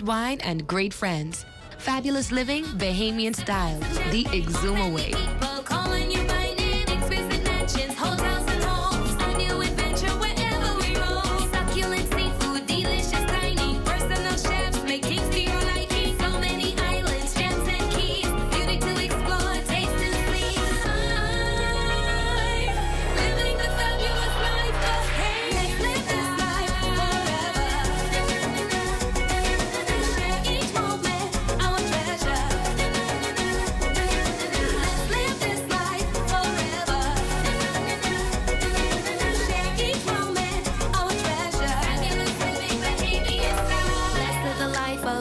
wine, and great friends. Fabulous living, Bahamian style, the Exuma way.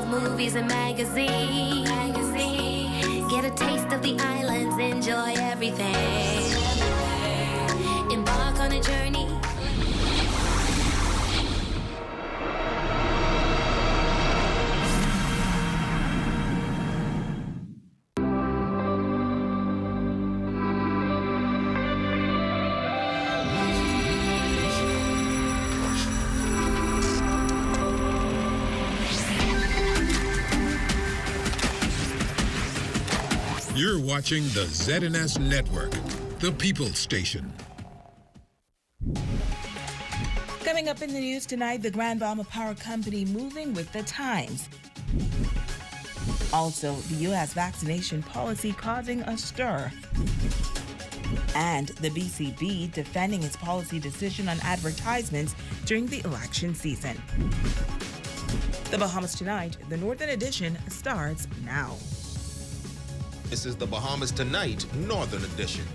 Movies and magazines. Get a taste of the islands, enjoy everything. Embark on a journey. You're watching the ZNS Network, the People's Station. Coming up in the news tonight, the Grand Bahama Power Company moving with the times. Also, the U.S. vaccination policy causing a stir. And the BCB defending its policy decision on advertisements during the election season. The Bahamas Tonight, the Northern Edition, starts now. This is the Bahamas Tonight, Northern Edition.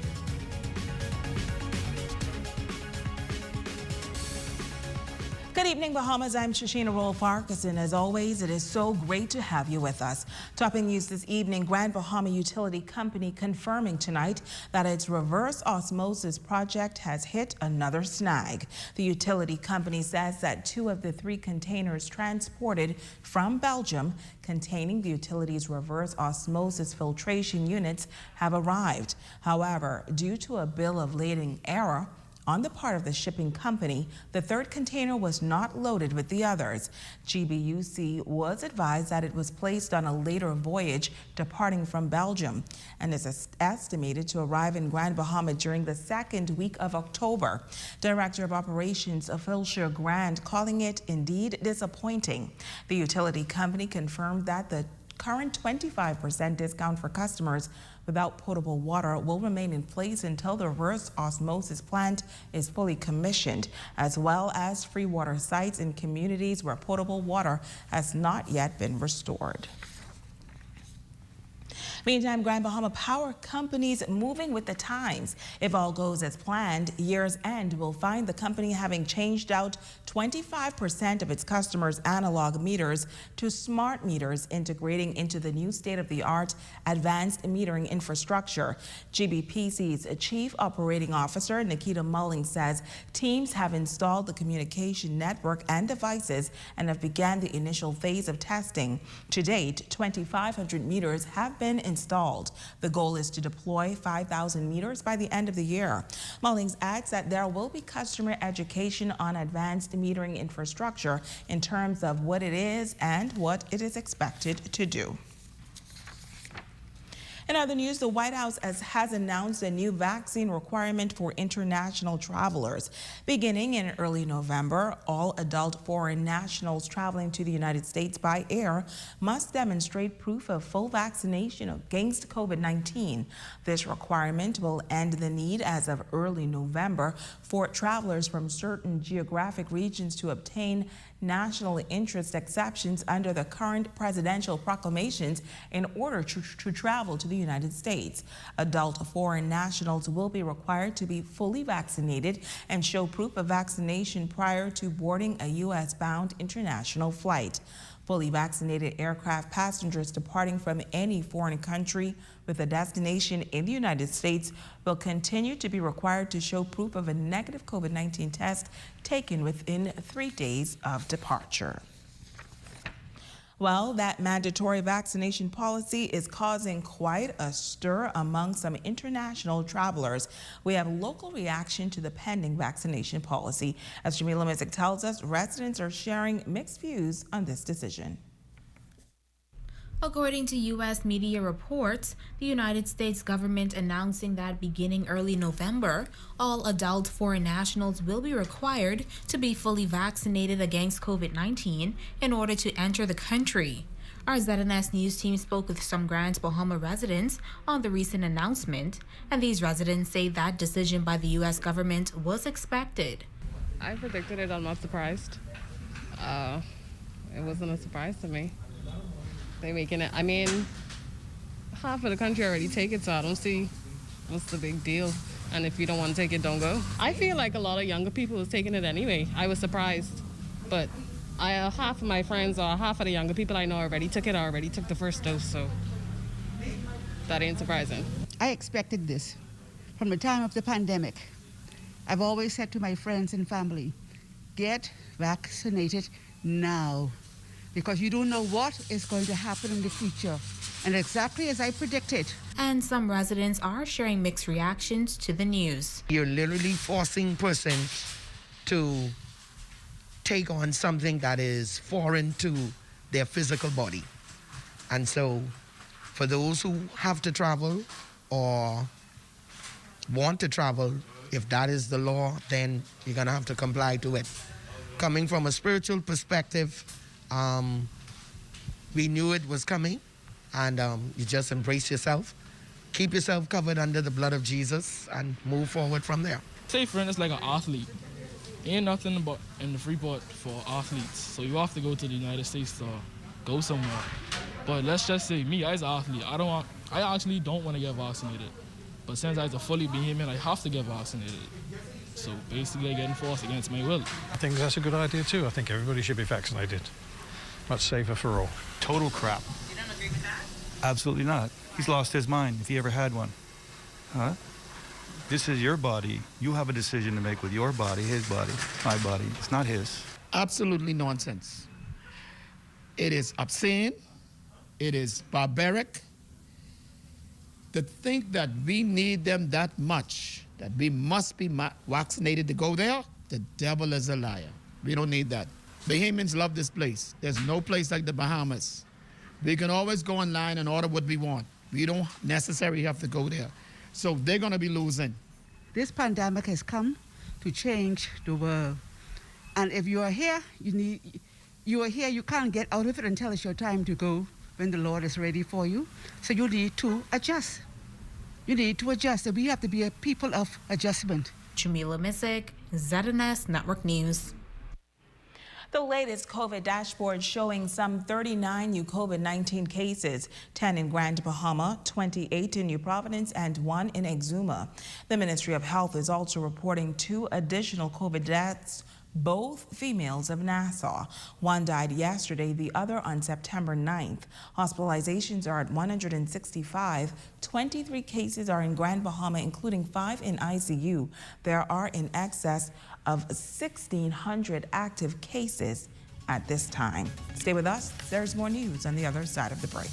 Good evening, Bahamas. I'm Shoshana Roll-Farkas, and as always, it is so great to have you with us. Topping news this evening, Grand Bahama Utility Company confirming tonight that its reverse osmosis project has hit another snag. The utility company says that 2 of the 3 containers transported from Belgium containing the utility's reverse osmosis filtration units have arrived. However, due to a bill of lading error on the part of the shipping company, the 3rd container was not loaded with the others. GBUC was advised that it was placed on a later voyage departing from Belgium and is estimated to arrive in Grand Bahama during the 2nd week of October. Director of Operations Philshire Grant calling it indeed disappointing. The utility company confirmed that the current 25% discount for customers without potable water will remain in place until the reverse osmosis plant is fully commissioned, as well as free water sites in communities where potable water has not yet been restored. Meantime, Grand Bahama Power Company's moving with the times. If all goes as planned, year's end will find the company having changed out 25% of its customers' analog meters to smart meters, integrating into the new state-of-the-art advanced metering infrastructure. GBPC's Chief Operating Officer Nikita Mulling says teams have installed the communication network and devices and have begun the initial phase of testing. To date, 2,500 meters have been installed. The goal is to deploy 5,000 meters by the end of the year. Mullings adds that there will be customer education on advanced metering infrastructure in terms of what it is and what it is expected to do. In other news, the White House has announced a new vaccine requirement for international travelers. Beginning in early November, all adult foreign nationals traveling to the United States by air must demonstrate proof of full vaccination against COVID-19. This requirement will end the need as of early November for travelers from certain geographic regions to obtain national interest exceptions under the current presidential proclamations in order to travel to the United States. Adult foreign nationals will be required to be fully vaccinated and show proof of vaccination prior to boarding a U.S.-bound international flight. Fully vaccinated aircraft passengers departing from any foreign country with a destination in the United States will continue to be required to show proof of a negative COVID-19 test taken within 3 days of departure. Well, that mandatory vaccination policy is causing quite a stir among some international travelers. We have local reaction to the pending vaccination policy. As Jamila Mizik tells us, residents are sharing mixed views on this decision. According to U.S. media reports, the United States government announcing that beginning early November, all adult foreign nationals will be required to be fully vaccinated against COVID-19 in order to enter the country. Our ZNS News team spoke with some Grand Bahama residents on the recent announcement, and these residents say that decision by the U.S. government was expected. I predicted it. I'm not surprised. It wasn't a surprise to me. They're making it. I mean, half of the country already take it, so I don't see what's the big deal. And if you don't want to take it, don't go. I feel like a lot of younger people was taking it anyway. I was surprised, but half of my friends or half of the younger people I know already took the first dose, so that ain't surprising. I expected this from the time of the pandemic. I've always said to my friends and family, get vaccinated now, because you don't know what is going to happen in the future. And exactly as I predicted. And some residents are sharing mixed reactions to the news. You're literally forcing persons to take on something that is foreign to their physical body. And so for those who have to travel or want to travel, if that is the law, then you're going to have to comply to it. Coming from a spiritual perspective, we knew it was coming, and you just embrace yourself, keep yourself covered under the blood of Jesus, and move forward from there. Say, for instance, like an athlete. Ain't nothing but in the Freeport for athletes, so you have to go to the United States to go somewhere. But let's just say me, as an athlete, I actually don't want to get vaccinated. But since I'm a fully Bahamian, I have to get vaccinated. So basically, getting forced against my will. I think that's a good idea too. I think everybody should be vaccinated. Much safer for all. Total crap. You don't agree with that? Absolutely not. He's lost his mind if he ever had one. Huh? This is your body. You have a decision to make with your body, his body, my body. It's not his. Absolutely nonsense. It is obscene. It is barbaric. To think that we need them that much, that we must be vaccinated to go there, the devil is a liar. We don't need that. Bahamians love this place. There's no place like the Bahamas. We can always go online and order what we want. We don't necessarily have to go there. So they're going to be losing. This pandemic has come to change the world. And if you are here, you can't get out of it until it's your time to go when the Lord is ready for you. So you need to adjust. You need to adjust. And we have to be a people of adjustment. Jamila Missick, ZNS Network News. The latest COVID dashboard showing some 39 new COVID-19 cases, 10 in Grand Bahama, 28 in New Providence, and 1 in Exuma. The Ministry of Health is also reporting 2 additional COVID deaths, both females of Nassau. One died yesterday, the other on September 9th. Hospitalizations are at 165. 23 cases are in Grand Bahama, including 5 in ICU. There are in excess of 1,600 active cases at this time. Stay with us. There's more news on the other side of the break.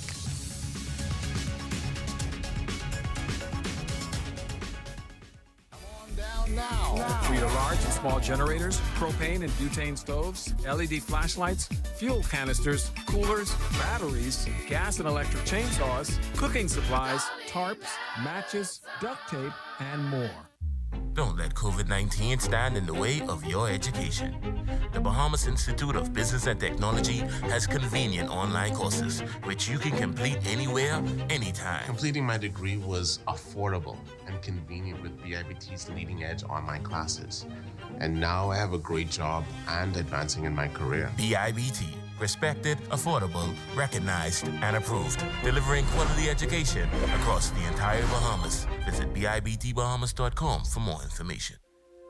Treat of large and small generators, propane and butane stoves, LED flashlights, fuel canisters, coolers, batteries, gas and electric chainsaws, cooking supplies, tarps, matches, duct tape, and more. Don't let COVID-19 stand in the way of your education. The Bahamas Institute of Business and Technology has convenient online courses, which you can complete anywhere, anytime. Completing my degree was affordable and convenient with BIBT's leading-edge online classes. And now I have a great job and advancing in my career. BIBT. Respected, affordable, recognized, and approved. Delivering quality education across the entire Bahamas. Visit BIBTBahamas.com for more information.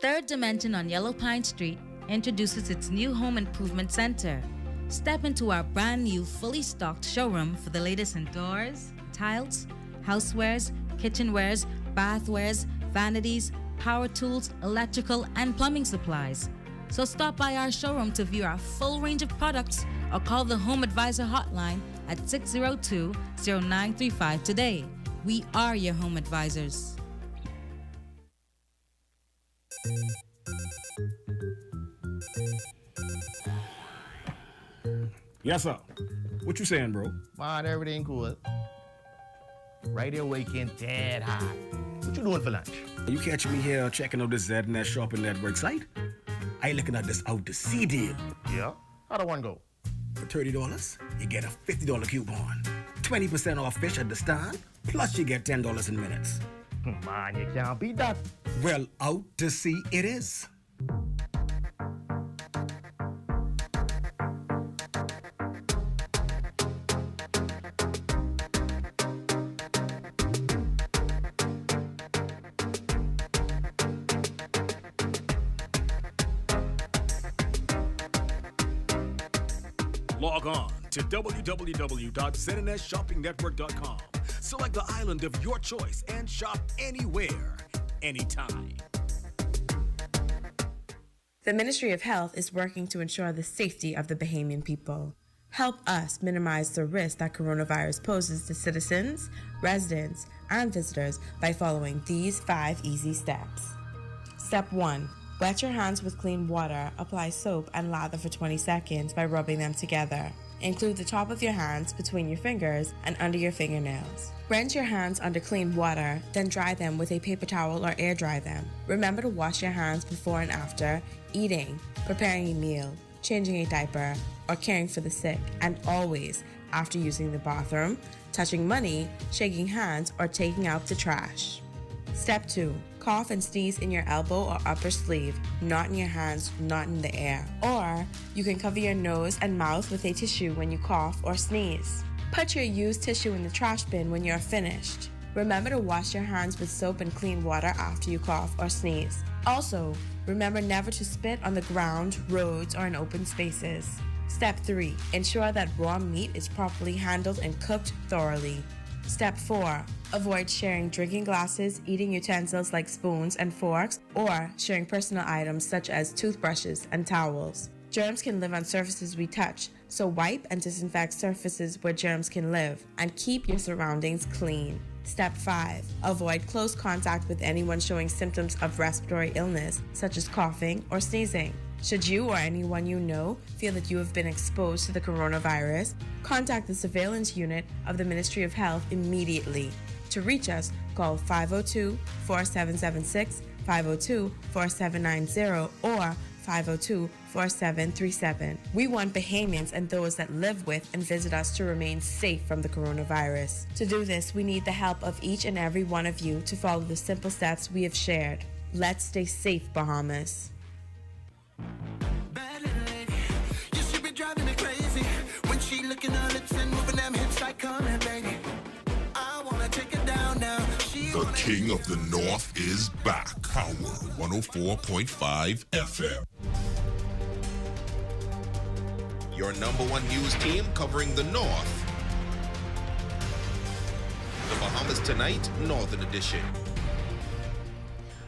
Third Dimension on Yellow Pine Street introduces its new home improvement center. Step into our brand new, fully stocked showroom for the latest in doors, tiles, housewares, kitchenwares, bathwares, vanities, power tools, electrical, and plumbing supplies. So stop by our showroom to view our full range of products or call the Home Advisor hotline at 602-0935 today. We are your home advisors. Yes, sir. What you saying, bro? Man, everything cool. Right here waking dead hot. What you doing for lunch? You catching me here checking out this ZNS Shopping Network site? I looking at this out to sea deal. Yeah? How do one go? For $30, you get a $50 coupon. 20% off fish at the stand, plus you get $10 in minutes. Man, you can't beat that. Well, out to sea it is. Log on to www.znsshoppingnetwork.com. Select the island of your choice and shop anywhere, anytime. The Ministry of Health is working to ensure the safety of the Bahamian people. Help us minimize the risk that coronavirus poses to citizens, residents, and visitors by following these 5 easy steps. Step 1. Wet your hands with clean water, apply soap and lather for 20 seconds by rubbing them together. Include the top of your hands between your fingers and under your fingernails. Rinse your hands under clean water, then dry them with a paper towel or air dry them. Remember to wash your hands before and after eating, preparing a meal, changing a diaper, or caring for the sick, and always after using the bathroom, touching money, shaking hands, or taking out the trash. Step 2. Cough and sneeze in your elbow or upper sleeve, not in your hands, not in the air. Or you can cover your nose and mouth with a tissue when you cough or sneeze. Put your used tissue in the trash bin when you're finished. Remember to wash your hands with soap and clean water after you cough or sneeze. Also, remember never to spit on the ground, roads, or in open spaces. Step 3. Ensure that raw meat is properly handled and cooked thoroughly. Step 4. Avoid sharing drinking glasses, eating utensils like spoons and forks, or sharing personal items such as toothbrushes and towels. Germs can live on surfaces we touch, so wipe and disinfect surfaces where germs can live, and keep your surroundings clean. Step 5. Avoid close contact with anyone showing symptoms of respiratory illness, such as coughing or sneezing. Should you or anyone you know feel that you have been exposed to the coronavirus, contact the surveillance unit of the Ministry of Health immediately. To reach us, call 502-4776, 502-4790, or 502-4737. We want Bahamians and those that live with and visit us to remain safe from the coronavirus. To do this, we need the help of each and every one of you to follow the simple steps we have shared. Let's stay safe, Bahamas. Bad little lady, you should be driving me crazy when she licking her lips and moving them hips like come here, baby. I wanna take her down now. The King of the North is back. Power 104.5 FM. Your #1 news team covering the North. The Bahamas Tonight, Northern Edition.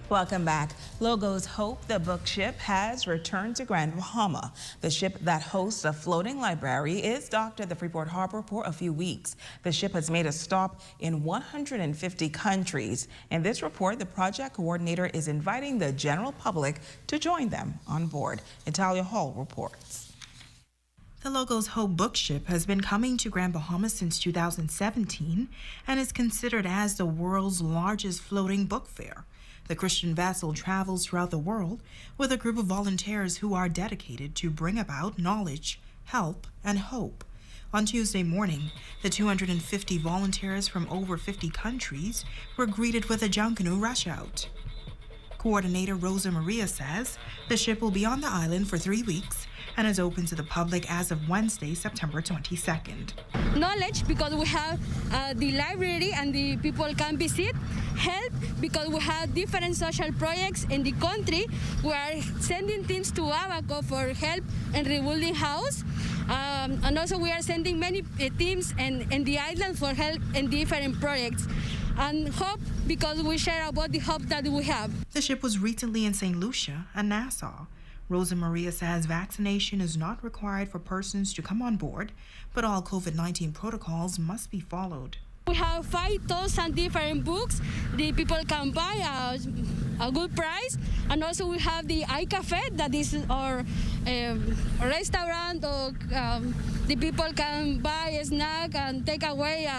Welcome back. Logos Hope, the book ship, has returned to Grand Bahama. The ship that hosts a floating library is docked at the Freeport Harbor for a few weeks. The ship has made a stop in 150 countries. In this report, the project coordinator is inviting the general public to join them on board. Natalia Hall reports. The Logos Hope book ship has been coming to Grand Bahama since 2017 and is considered as the world's largest floating book fair. The Christian vessel travels throughout the world with a group of volunteers who are dedicated to bring about knowledge, help, and hope. On Tuesday morning, the 250 volunteers from over 50 countries were greeted with a Junkanoo rush out. Coordinator Rosa Maria says the ship will be on the island for 3 weeks and is open to the public as of Wednesday, September 22nd. Knowledge, because we have the library and the people can visit. Help, because we have different social projects in the country. We are sending things to Abaco for help and rebuilding house. And also we are sending many teams in the island for help in different projects. And hope, because we share about the hope that we have. The ship was recently in St. Lucia and Nassau. Rosa Maria says vaccination is not required for persons to come on board, but all COVID-19 protocols must be followed. We have 5,000 different books. The people can buy a good price. And also we have the iCafe, that is our restaurant, or the people can buy a snack and take away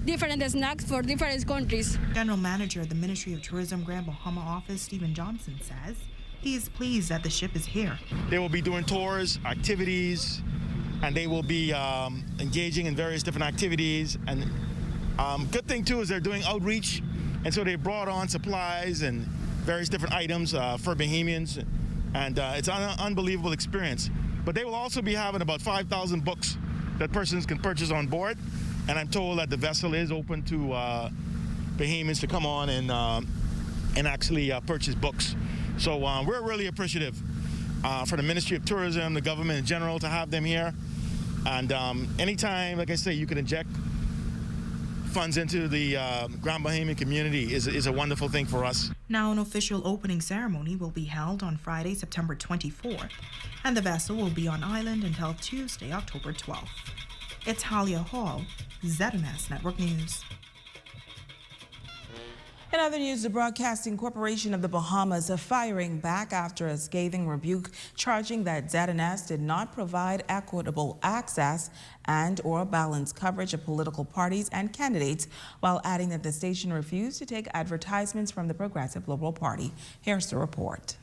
different snacks for different countries. General Manager of the Ministry of Tourism Grand Bahama Office, Stephen Johnson, says he is pleased that the ship is here. They will be doing tours, activities, and they will be engaging in various different activities. And good thing too is they're doing outreach, and so they brought on supplies and various different items for Bahamians, and it's an unbelievable experience. But they will also be having about 5,000 books that persons can purchase on board, and I'm told that the vessel is open to Bahamians to come on and actually purchase books. So we're really appreciative for the Ministry of Tourism, the government in general, to have them here. And anytime, like I say, you can inject funds into the Grand Bahamian community is a wonderful thing for us. Now, an official opening ceremony will be held on Friday, September 24th, and the vessel will be on island until Tuesday, October 12th. It's Halia Hall, ZMS Network News. In other news, the Broadcasting Corporation of the Bahamas are firing back after a scathing rebuke charging that ZNS did not provide equitable access and/or balanced coverage of political parties and candidates, while adding that the station refused to take advertisements from the Progressive Liberal Party. Here's the report.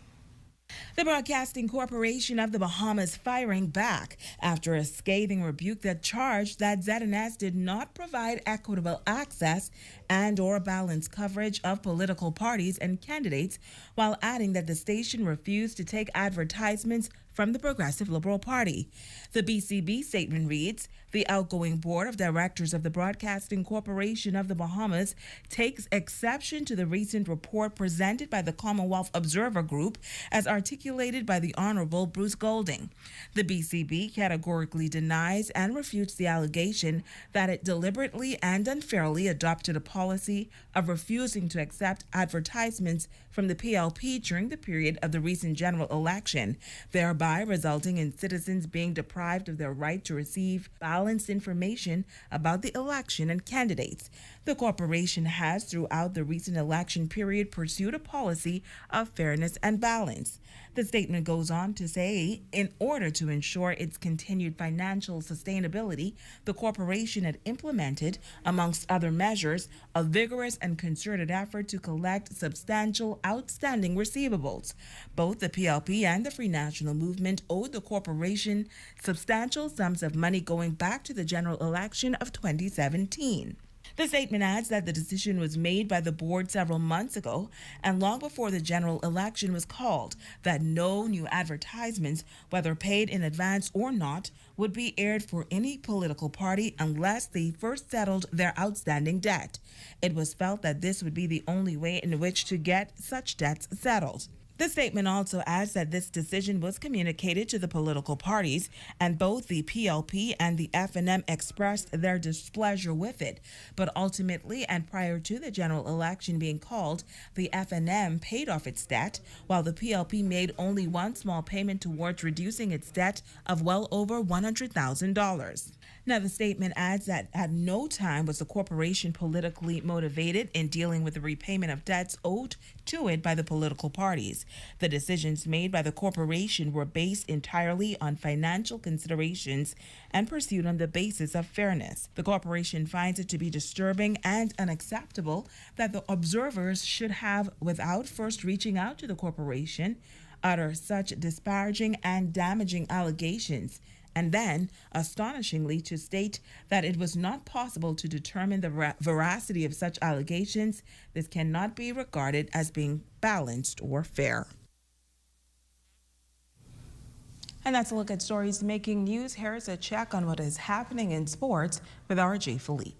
The Broadcasting Corporation of the Bahamas firing back after a scathing rebuke that charged that ZNS did not provide equitable access and/or balanced coverage of political parties and candidates, while adding that the station refused to take advertisements from the Progressive Liberal Party. The BCB statement reads, "The outgoing board of directors of the Broadcasting Corporation of the Bahamas takes exception to the recent report presented by the Commonwealth Observer Group as articulated by the Honorable Bruce Golding. The BCB categorically denies and refutes the allegation that it deliberately and unfairly adopted a policy of refusing to accept advertisements from the PLP during the period of the recent general election, thereby resulting in citizens being deprived of their right to receive balanced information about the election and candidates. The corporation has, throughout the recent election period, pursued a policy of fairness and balance." The statement goes on to say, in order to ensure its continued financial sustainability, the corporation had implemented, amongst other measures, a vigorous and concerted effort to collect substantial outstanding receivables. Both the PLP and the Free National Movement owed the corporation substantial sums of money going back to the general election of 2017. The statement adds that the decision was made by the board several months ago and long before the general election was called, that no new advertisements, whether paid in advance or not, would be aired for any political party unless they first settled their outstanding debt. It was felt that this would be the only way in which to get such debts settled. The statement also adds that this decision was communicated to the political parties, and both the PLP and the FNM expressed their displeasure with it. But ultimately, and prior to the general election being called, the FNM paid off its debt, while the PLP made only one small payment towards reducing its debt of well over $100,000. Now, the statement adds that at no time was the corporation politically motivated in dealing with the repayment of debts owed to it by the political parties. The decisions made by the corporation were based entirely on financial considerations and pursued on the basis of fairness. The corporation finds it to be disturbing and unacceptable that the observers should have, without first reaching out to the corporation, utter such disparaging and damaging allegations, and then, astonishingly, to state that it was not possible to determine the veracity of such allegations. This cannot be regarded as being balanced or fair. And that's a look at stories making news. Here's a check on what is happening in sports with RJ Philippe.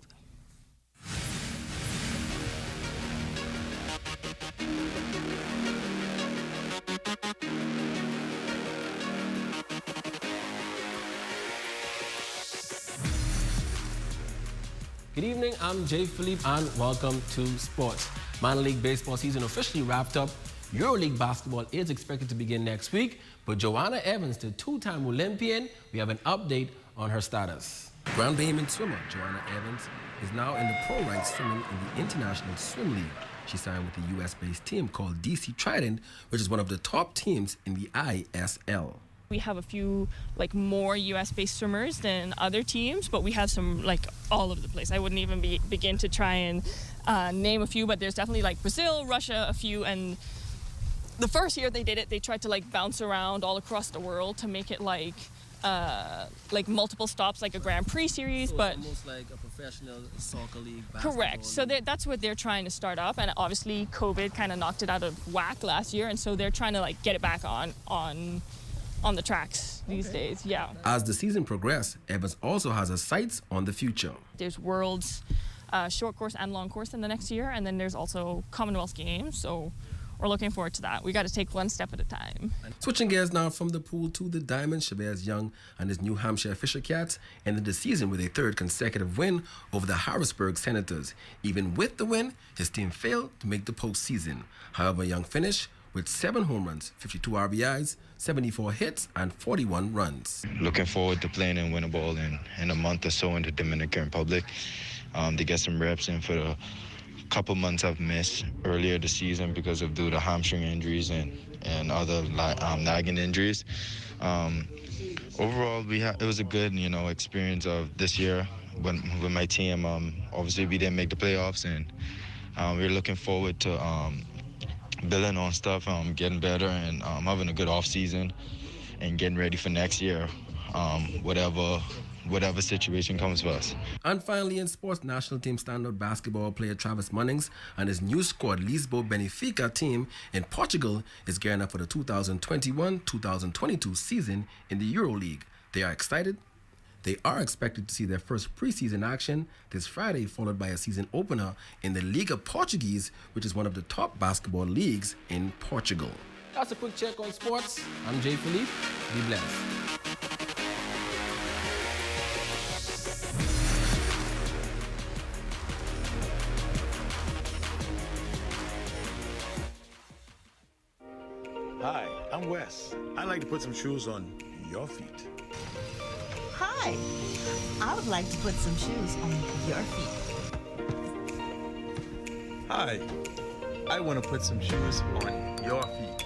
Good evening, I'm Jay Philippe and welcome to sports. Minor League Baseball season officially wrapped up. EuroLeague basketball is expected to begin next week, but Joanna Evans, the two-time Olympian, we have an update on her status. Grand Bahamian swimmer Joanna Evans is now in the pro ranks swimming in the International Swim League. She signed with the U.S.-based team called DC Trident, which is one of the top teams in the ISL. We have a few more US-based swimmers than other teams, but we have some all over the place. I wouldn't even begin to try and name a few, but there's definitely Brazil, Russia, a few. And the first year they did it, they tried to bounce around all across the world to make it multiple stops, like a Grand Prix series, but almost like a professional soccer league. Correct. So that's what they're trying to start up, and obviously COVID kind of knocked it out of whack last year, and so they're trying to get it back on the tracks these days. Yeah. As the season progresses, Evans also has her sights on the future. There's Worlds, short course and long course in the next year, and then there's also Commonwealth Games. So we're looking forward to that. We got to take one step at a time. Switching gears now from the pool to the diamond, Chavez Young and his New Hampshire Fisher Cats ended the season with a third consecutive win over the Harrisburg Senators. Even with the win, his team failed to make the postseason. However, Young finished with 7 home runs, 52 RBIs, 74 hits, and 41 runs. Looking forward to playing in Winnable in a month or so in the Dominican Republic to get some reps in for the couple months I've missed earlier this season because of due to hamstring injuries and other nagging injuries. Overall, it was a good experience of this year with my team. Obviously, we didn't make the playoffs, and we're looking forward to building on stuff, getting better, and having a good off season, and getting ready for next year, whatever situation comes for us. And finally, in sports, national team standout basketball player Travis Munnings and his new squad Lisboa Benfica team in Portugal is gearing up for the 2021-2022 season in the EuroLeague. They are excited. They are expected to see their first preseason action this Friday, followed by a season opener in the Liga Portuguese, which is one of the top basketball leagues in Portugal. That's a quick check on sports. I'm Jay Philippe. Be blessed. Hi, I'm Wes. I'd like to put some shoes on your feet. Hi, I would like to put some shoes on your feet. Hi, I want to put some shoes on your feet.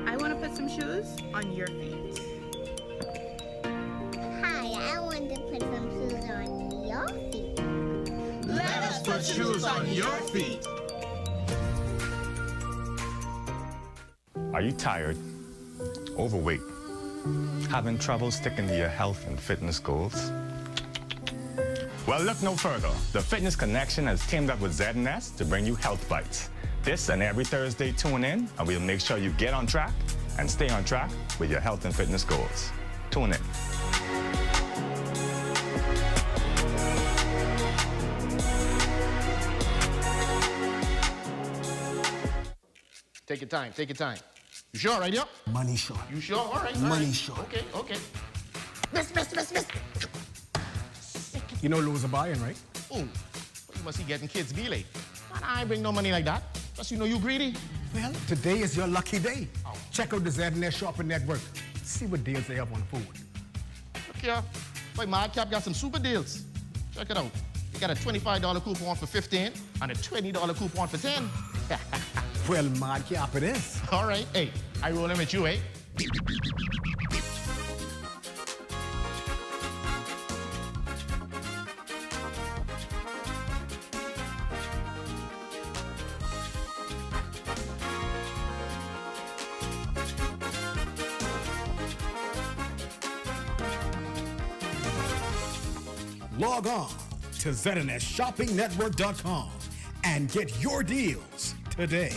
I want to put some shoes on your feet. Hi, I want to put some shoes on your feet. Let us put shoes on your feet. Are you tired, overweight, having trouble sticking to your health and fitness goals? Well, look no further. The Fitness Connection has teamed up with Z&S to bring you Health Bites. This and every Thursday, tune in, and we'll make sure you get on track and stay on track with your health and fitness goals. Tune in. Take your time, take your time. You sure, right here? Money short. You sure? All right. Money short. Okay, okay. Miss. You know Lou's a buying, right? Ooh, well, you must be getting kids be late. I ain't bring no money like that. Just you know you greedy. Well, today is your lucky day. Check out the Z&S Shopping Network. See what deals they have on food. Look here. Boy, Madcap got some super deals. Check it out. You got a $25 coupon for 15 and a $20 coupon for 10. Well, Madcap it is. All right. Hey, I roll in with you, eh? Log on to ZNSShoppingNetwork.com and get your deals today.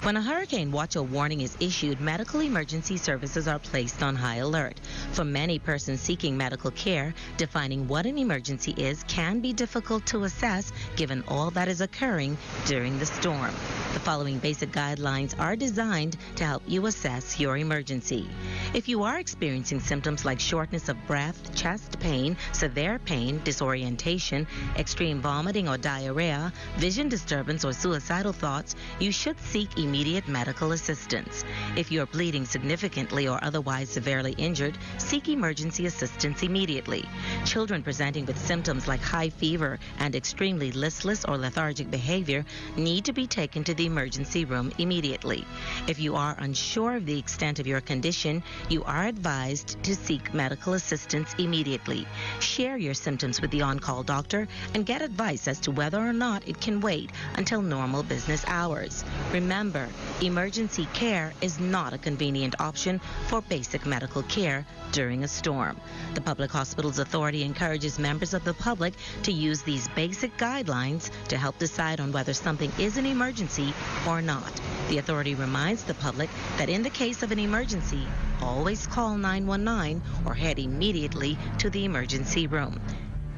When a hurricane watch or warning is issued, medical emergency services are placed on high alert. For many persons seeking medical care, defining what an emergency is can be difficult to assess given all that is occurring during the storm. The following basic guidelines are designed to help you assess your emergency. If you are experiencing symptoms like shortness of breath, chest pain, severe pain, disorientation, extreme vomiting or diarrhea, vision disturbance, or suicidal thoughts, you should seek immediate medical assistance. If you are bleeding significantly or otherwise severely injured, seek emergency assistance immediately. Children presenting with symptoms like high fever and extremely listless or lethargic behavior need to be taken to the emergency room immediately. If you are unsure of the extent of your condition, you are advised to seek medical assistance immediately. Share your symptoms with the on-call doctor and get advice as to whether or not it can wait until normal business hours. Remember, emergency care is not a convenient option for basic medical care during a storm. The Public Hospitals Authority encourages members of the public to use these basic guidelines to help decide on whether something is an emergency or not. The authority reminds the public that in the case of an emergency, always call 911 or head immediately to the emergency room.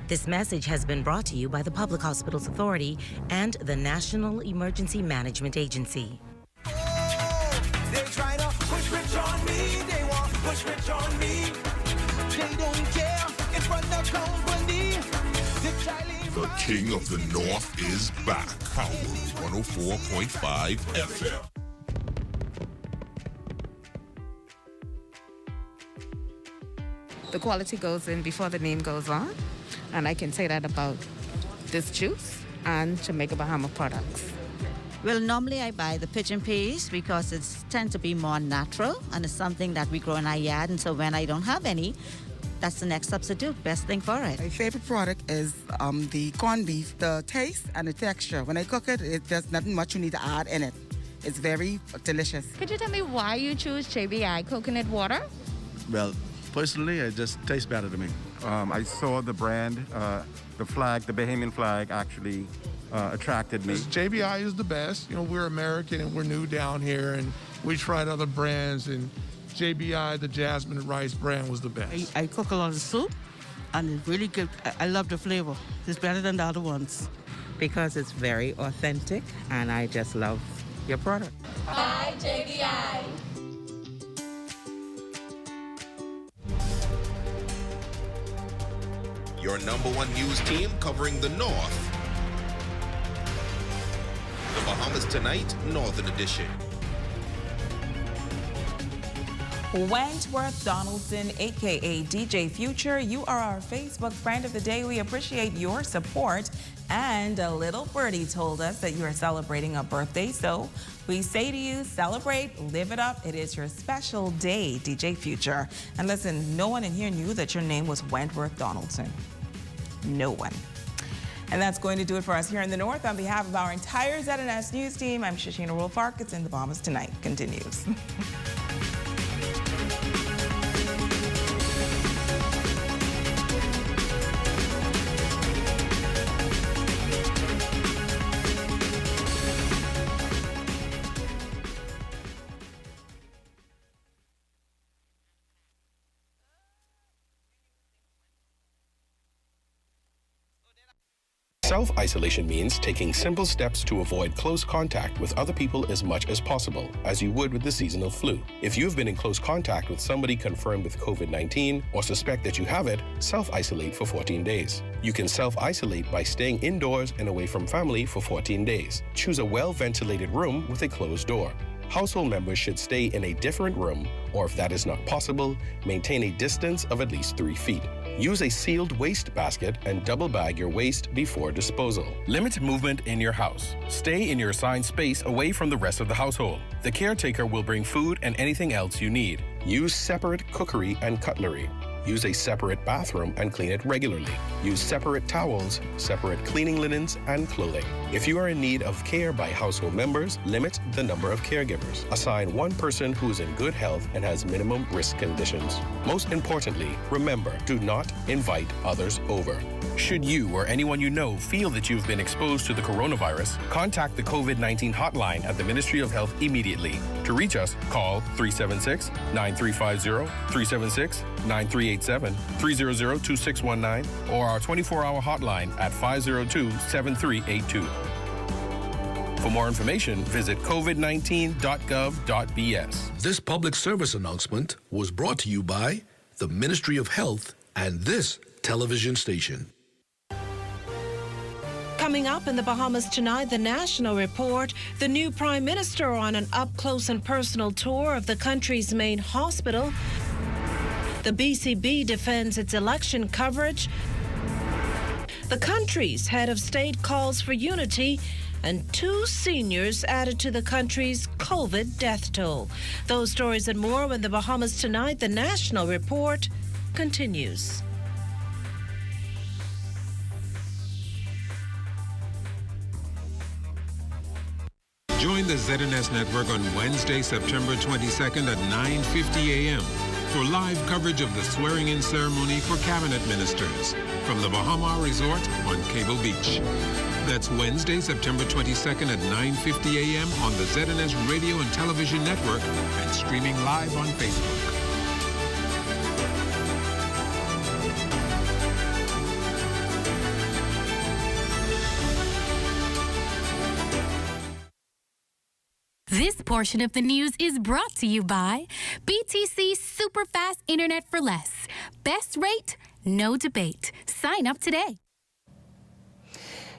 This message has been brought to you by the Public Hospitals Authority and the National Emergency Management Agency. They try to push rich on me. They want to push rich on me. They don't care. It's what the company. The King of the North is back. Power 104.5 FM. The quality goes in before the name goes on, and I can say that about this juice and Jamaica Bahama products. Well, normally I buy the pigeon peas because it tends to be more natural and it's something that we grow in our yard, and so when I don't have any, that's the next substitute, best thing for it. My favorite product is the corned beef, the taste and the texture. When I cook it, there's nothing much you need to add in it. It's very delicious. Could you tell me why you choose JBI coconut water? Well, personally, it just tastes better to me. I saw the brand, the flag, the Bahamian flag actually attracted me. JBI is the best. You know, we're American and we're new down here, and we tried other brands, and JBI, the jasmine rice brand, was the best. I cook a lot of soup, and it's really good. I love the flavor. It's better than the other ones. Because it's very authentic, and I just love your product. Buy JBI. Your #1 news team covering the North. The Bahamas Tonight, Northern Edition. Wentworth Donaldson, aka DJ Future, you are our Facebook friend of the day. We appreciate your support. And a little birdie told us that you are celebrating a birthday, so we say to you, celebrate, live it up. It is your special day, DJ Future. And listen, no one in here knew that your name was Wentworth Donaldson. No one. And that's going to do it for us here in the North. On behalf of our entire ZNS News team, I'm Shashina Rolfark. It's in the Bahamas Tonight. Continues. Self-isolation means taking simple steps to avoid close contact with other people as much as possible, as you would with the seasonal flu. If you've been in close contact with somebody confirmed with COVID-19 or suspect that you have it, self-isolate for 14 days. You can self-isolate by staying indoors and away from family for 14 days. Choose a well-ventilated room with a closed door. Household members should stay in a different room, or if that is not possible, maintain a distance of at least 3 feet. Use a sealed waste basket and double bag your waste before disposal. Limit movement in your house. Stay in your assigned space away from the rest of the household. The caretaker will bring food and anything else you need. Use separate cookery and cutlery. Use a separate bathroom and clean it regularly. Use separate towels, separate cleaning linens, and clothing. If you are in need of care by household members, limit the number of caregivers. Assign one person who is in good health and has minimum risk conditions. Most importantly, remember, do not invite others over. Should you or anyone you know feel that you've been exposed to the coronavirus, contact the COVID-19 hotline at the Ministry of Health immediately. To reach us, call 376-9350, 376-9387, 300-2619, or our 24-hour hotline at 502-7382. For more information, visit covid19.gov.bs. This public service announcement was brought to you by the Ministry of Health and this television station. Coming up in the Bahamas Tonight, the National Report, the new Prime Minister on an up-close and personal tour of the country's main hospital, The BCB defends its election coverage. The country's head of state calls for unity, and 2 seniors added to the country's COVID death toll. Those stories and more when the Bahamas Tonight, the National Report, continues. Join the ZNS Network on Wednesday, September 22nd at 9:50 a.m. for live coverage of the swearing-in ceremony for cabinet ministers from the Bahama Resort on Cable Beach. That's Wednesday, September 22nd at 9:50 a.m. on the ZNS Radio and Television Network and streaming live on Facebook. This portion of the news is brought to you by BTC Superfast Internet for Less. Best rate, no debate. Sign up today.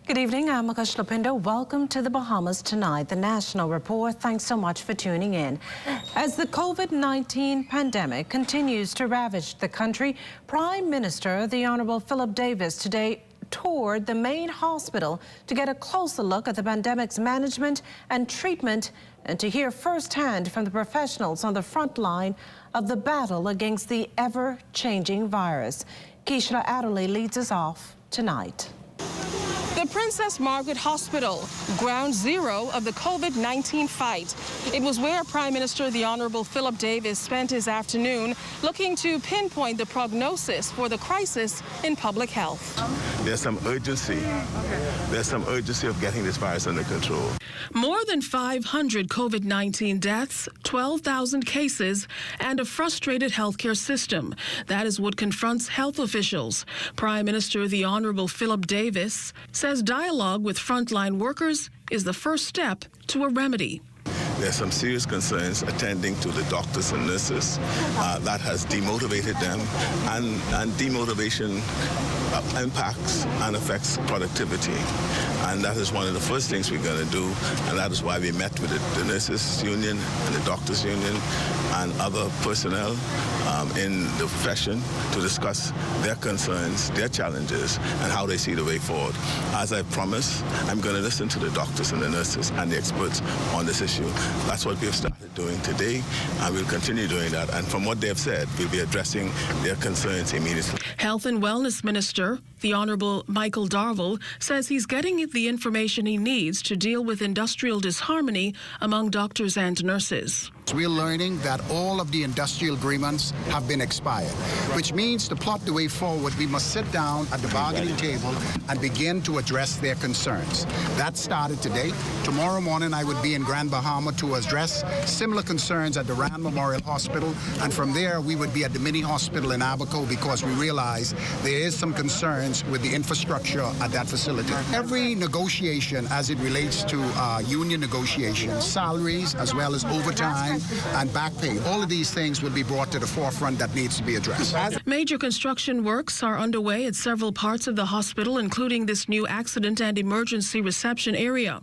Good evening, I'm Akash Lapindo. Welcome to the Bahamas Tonight, the National Report. Thanks so much for tuning in. As the COVID-19 pandemic continues to ravage the country, Prime Minister, the Honorable Philip Davis, today toured the main hospital to get a closer look at the pandemic's management and treatment and to hear firsthand from the professionals on the front line of the battle against the ever-changing virus. Keishla Adderley leads us off tonight. The Princess Margaret Hospital, ground zero of the COVID-19 fight. It was where Prime Minister the Honorable Philip Davis spent his afternoon looking to pinpoint the prognosis for the crisis in public health. There's some urgency. There's some urgency of getting this virus under control. More than 500 COVID-19 deaths, 12,000 cases, and a frustrated healthcare system. That is what confronts health officials. Prime Minister the Honorable Philip Davis says dialogue with frontline workers is the first step to a remedy. There's some serious concerns attending to the doctors and nurses. That has demotivated them, and demotivation impacts and affects productivity. And that is one of the first things we're going to do, and that is why we met with the nurses union and the doctors union and other personnel in the profession to discuss their concerns, their challenges, and how they see the way forward. As I promised, I'm going to listen to the doctors and the nurses and the experts on this issue. That's what we've started doing today, and we'll continue doing that. And from what they've said, we'll be addressing their concerns immediately. Health and Wellness Minister, the Honorable Michael Darville, says he's getting the information he needs to deal with industrial disharmony among doctors and nurses. We're learning that all of the industrial agreements have been expired, which means to plot the way forward, we must sit down at the bargaining table and begin to address their concerns. That started today. Tomorrow morning, I would be in Grand Bahama to address similar concerns at the Rand Memorial Hospital, and from there, we would be at the mini hospital in Abaco because we realize there is some concerns with the infrastructure at that facility. Every negotiation as it relates to union negotiations, salaries, as well as overtime, and back pay. All of these things will be brought to the forefront that needs to be addressed. Major construction works are underway at several parts of the hospital, including this new accident and emergency reception area,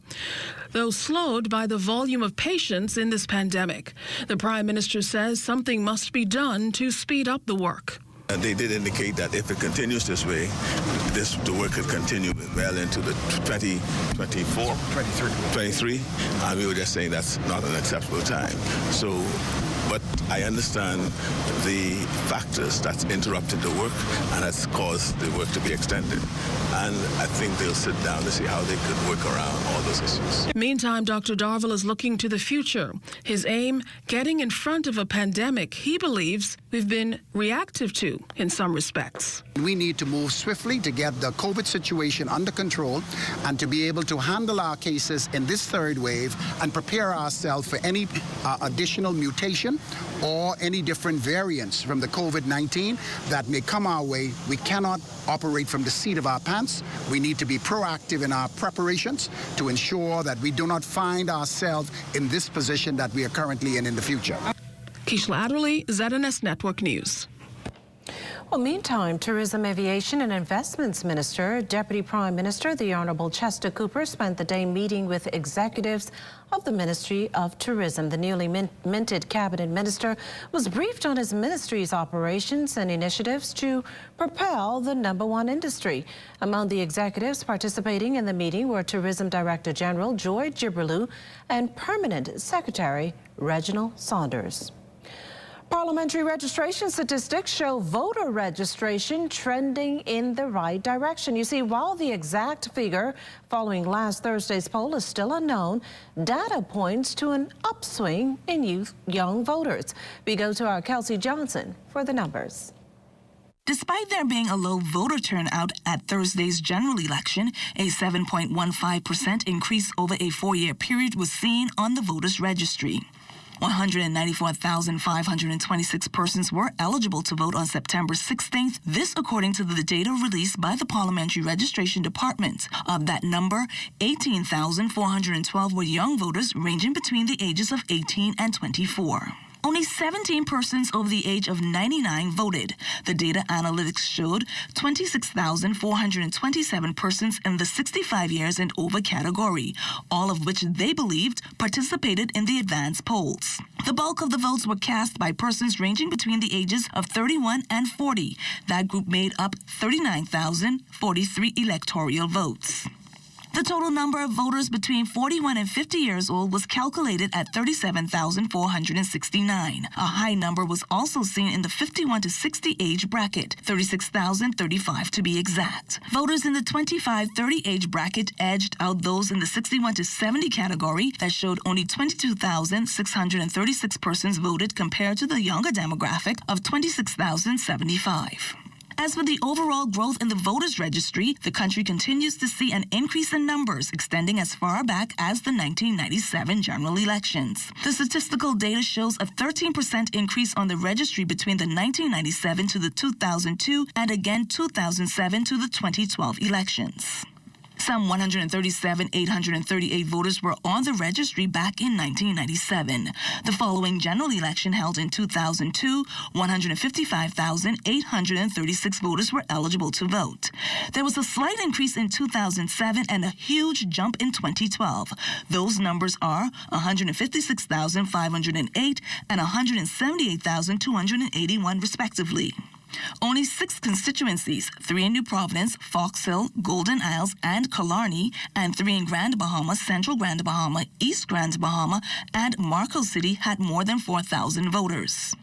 though slowed by the volume of patients in this pandemic. The Prime Minister says something must be done to speed up the work. They did indicate that if it continues this way, the work could continue well into the 23, and we were just saying that's not an acceptable time. So, but I understand the factors that's interrupted the work and has caused the work to be extended. And I think they'll sit down to see how they could work around all those issues. Meantime, Dr. Darville is looking to the future. His aim, getting in front of a pandemic he believes we've been reactive to in some respects. We need to move swiftly to get the COVID situation under control and to be able to handle our cases in this third wave and prepare ourselves for any additional mutation or any different variants from the COVID-19 that may come our way. We cannot operate from the seat of our pants. We need to be proactive in our preparations to ensure that we do not find ourselves in this position that we are currently in the future. Keishla Adderley, ZNS Network News. Well, meantime, Tourism, Aviation and Investments Minister, Deputy Prime Minister, the Honourable Chester Cooper, spent the day meeting with executives of the Ministry of Tourism. The newly minted Cabinet Minister was briefed on his ministry's operations and initiatives to propel the #1 industry. Among the executives participating in the meeting were Tourism Director General Joy Gibberlew and Permanent Secretary Reginald Saunders. Parliamentary registration statistics show voter registration trending in the right direction. You see, while the exact figure following last Thursday's poll is still unknown, data points to an upswing in young voters. We go to our Kelsey Johnson for the numbers. Despite there being a low voter turnout at Thursday's general election, a 7.15% increase over a 4-year period was seen on the voters' registry. 194,526 persons were eligible to vote on September 16th, this according to the data released by the Parliamentary Registration Department. Of that number, 18,412 were young voters ranging between the ages of 18 and 24. Only 17 persons over the age of 99 voted. The data analytics showed 26,427 persons in the 65 years and over category, all of which they believed participated in the advanced polls. The bulk of the votes were cast by persons ranging between the ages of 31 and 40. That group made up 39,043 electoral votes. The total number of voters between 41 and 50 years old was calculated at 37,469. A high number was also seen in the 51 to 60 age bracket, 36,035 to be exact. Voters in the 25-30 age bracket edged out those in the 61 to 70 category that showed only 22,636 persons voted compared to the younger demographic of 26,075. As for the overall growth in the voters' registry, the country continues to see an increase in numbers extending as far back as the 1997 general elections. The statistical data shows a 13% increase on the registry between the 1997 to the 2002 and again 2007 to the 2012 elections. Some 137,838 voters were on the registry back in 1997. The following general election held in 2002, 155,836 voters were eligible to vote. There was a slight increase in 2007 and a huge jump in 2012. Those numbers are 156,508 and 178,281 respectively. Only 6 constituencies, 3 in New Providence, Fox Hill, Golden Isles, and Killarney, and 3 in Grand Bahama, Central Grand Bahama, East Grand Bahama, and Marco City had more than 4,000 voters.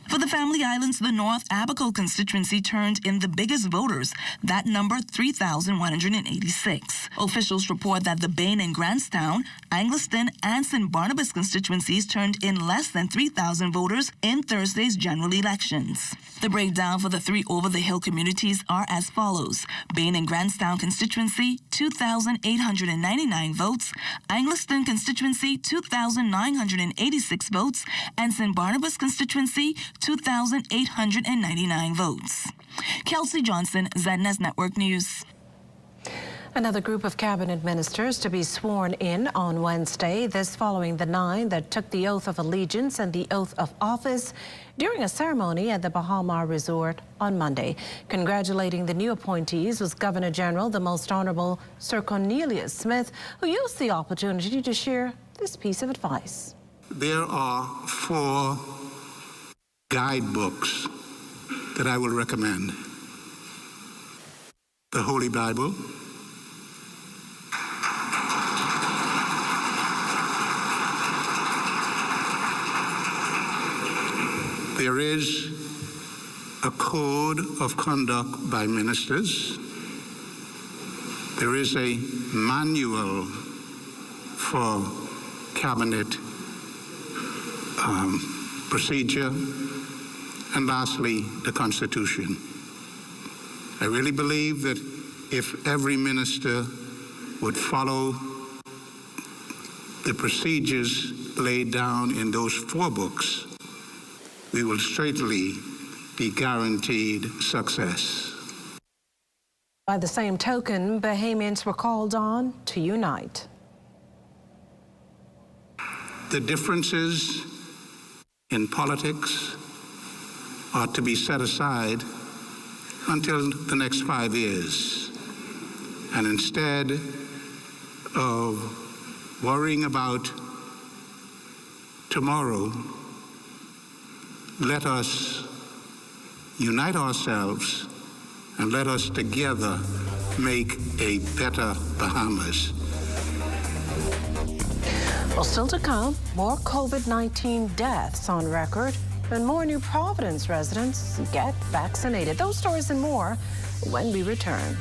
For the Family Islands, the North Abaco constituency turned in the biggest voters, that number 3,186. Officials report that the Bain and Grantstown, Angliston, and St. Barnabas constituencies turned in less than 3,000 voters in Thursday's general elections. The breakdown for the 3 over-the-hill communities are as follows. Bain and Grantstown constituency, 2,899 votes. Angliston constituency, 2,986 votes. And St. Barnabas constituency, 2,899 votes. Kelsey Johnson, ZNS Network News. Another group of cabinet ministers to be sworn in on Wednesday, this following the 9 that took the oath of allegiance and the oath of office during a ceremony at the Bahama Resort on Monday. Congratulating the new appointees was Governor General, the Most Honorable Sir Cornelius Smith, who used the opportunity to share this piece of advice. There are 4 guidebooks that I will recommend. The Holy Bible, there is a code of conduct by ministers. There is a manual for cabinet procedure. And lastly, the Constitution. I really believe that if every minister would follow the procedures laid down in those 4 books, we will straightly be guaranteed success. By the same token, Bahamians were called on to unite. The differences in politics are to be set aside until the next 5 years. And instead of worrying about tomorrow, let us unite ourselves and let us together make a better Bahamas. Well, still to come, more COVID-19 deaths on record and more New Providence residents get vaccinated. Those stories and more when we return.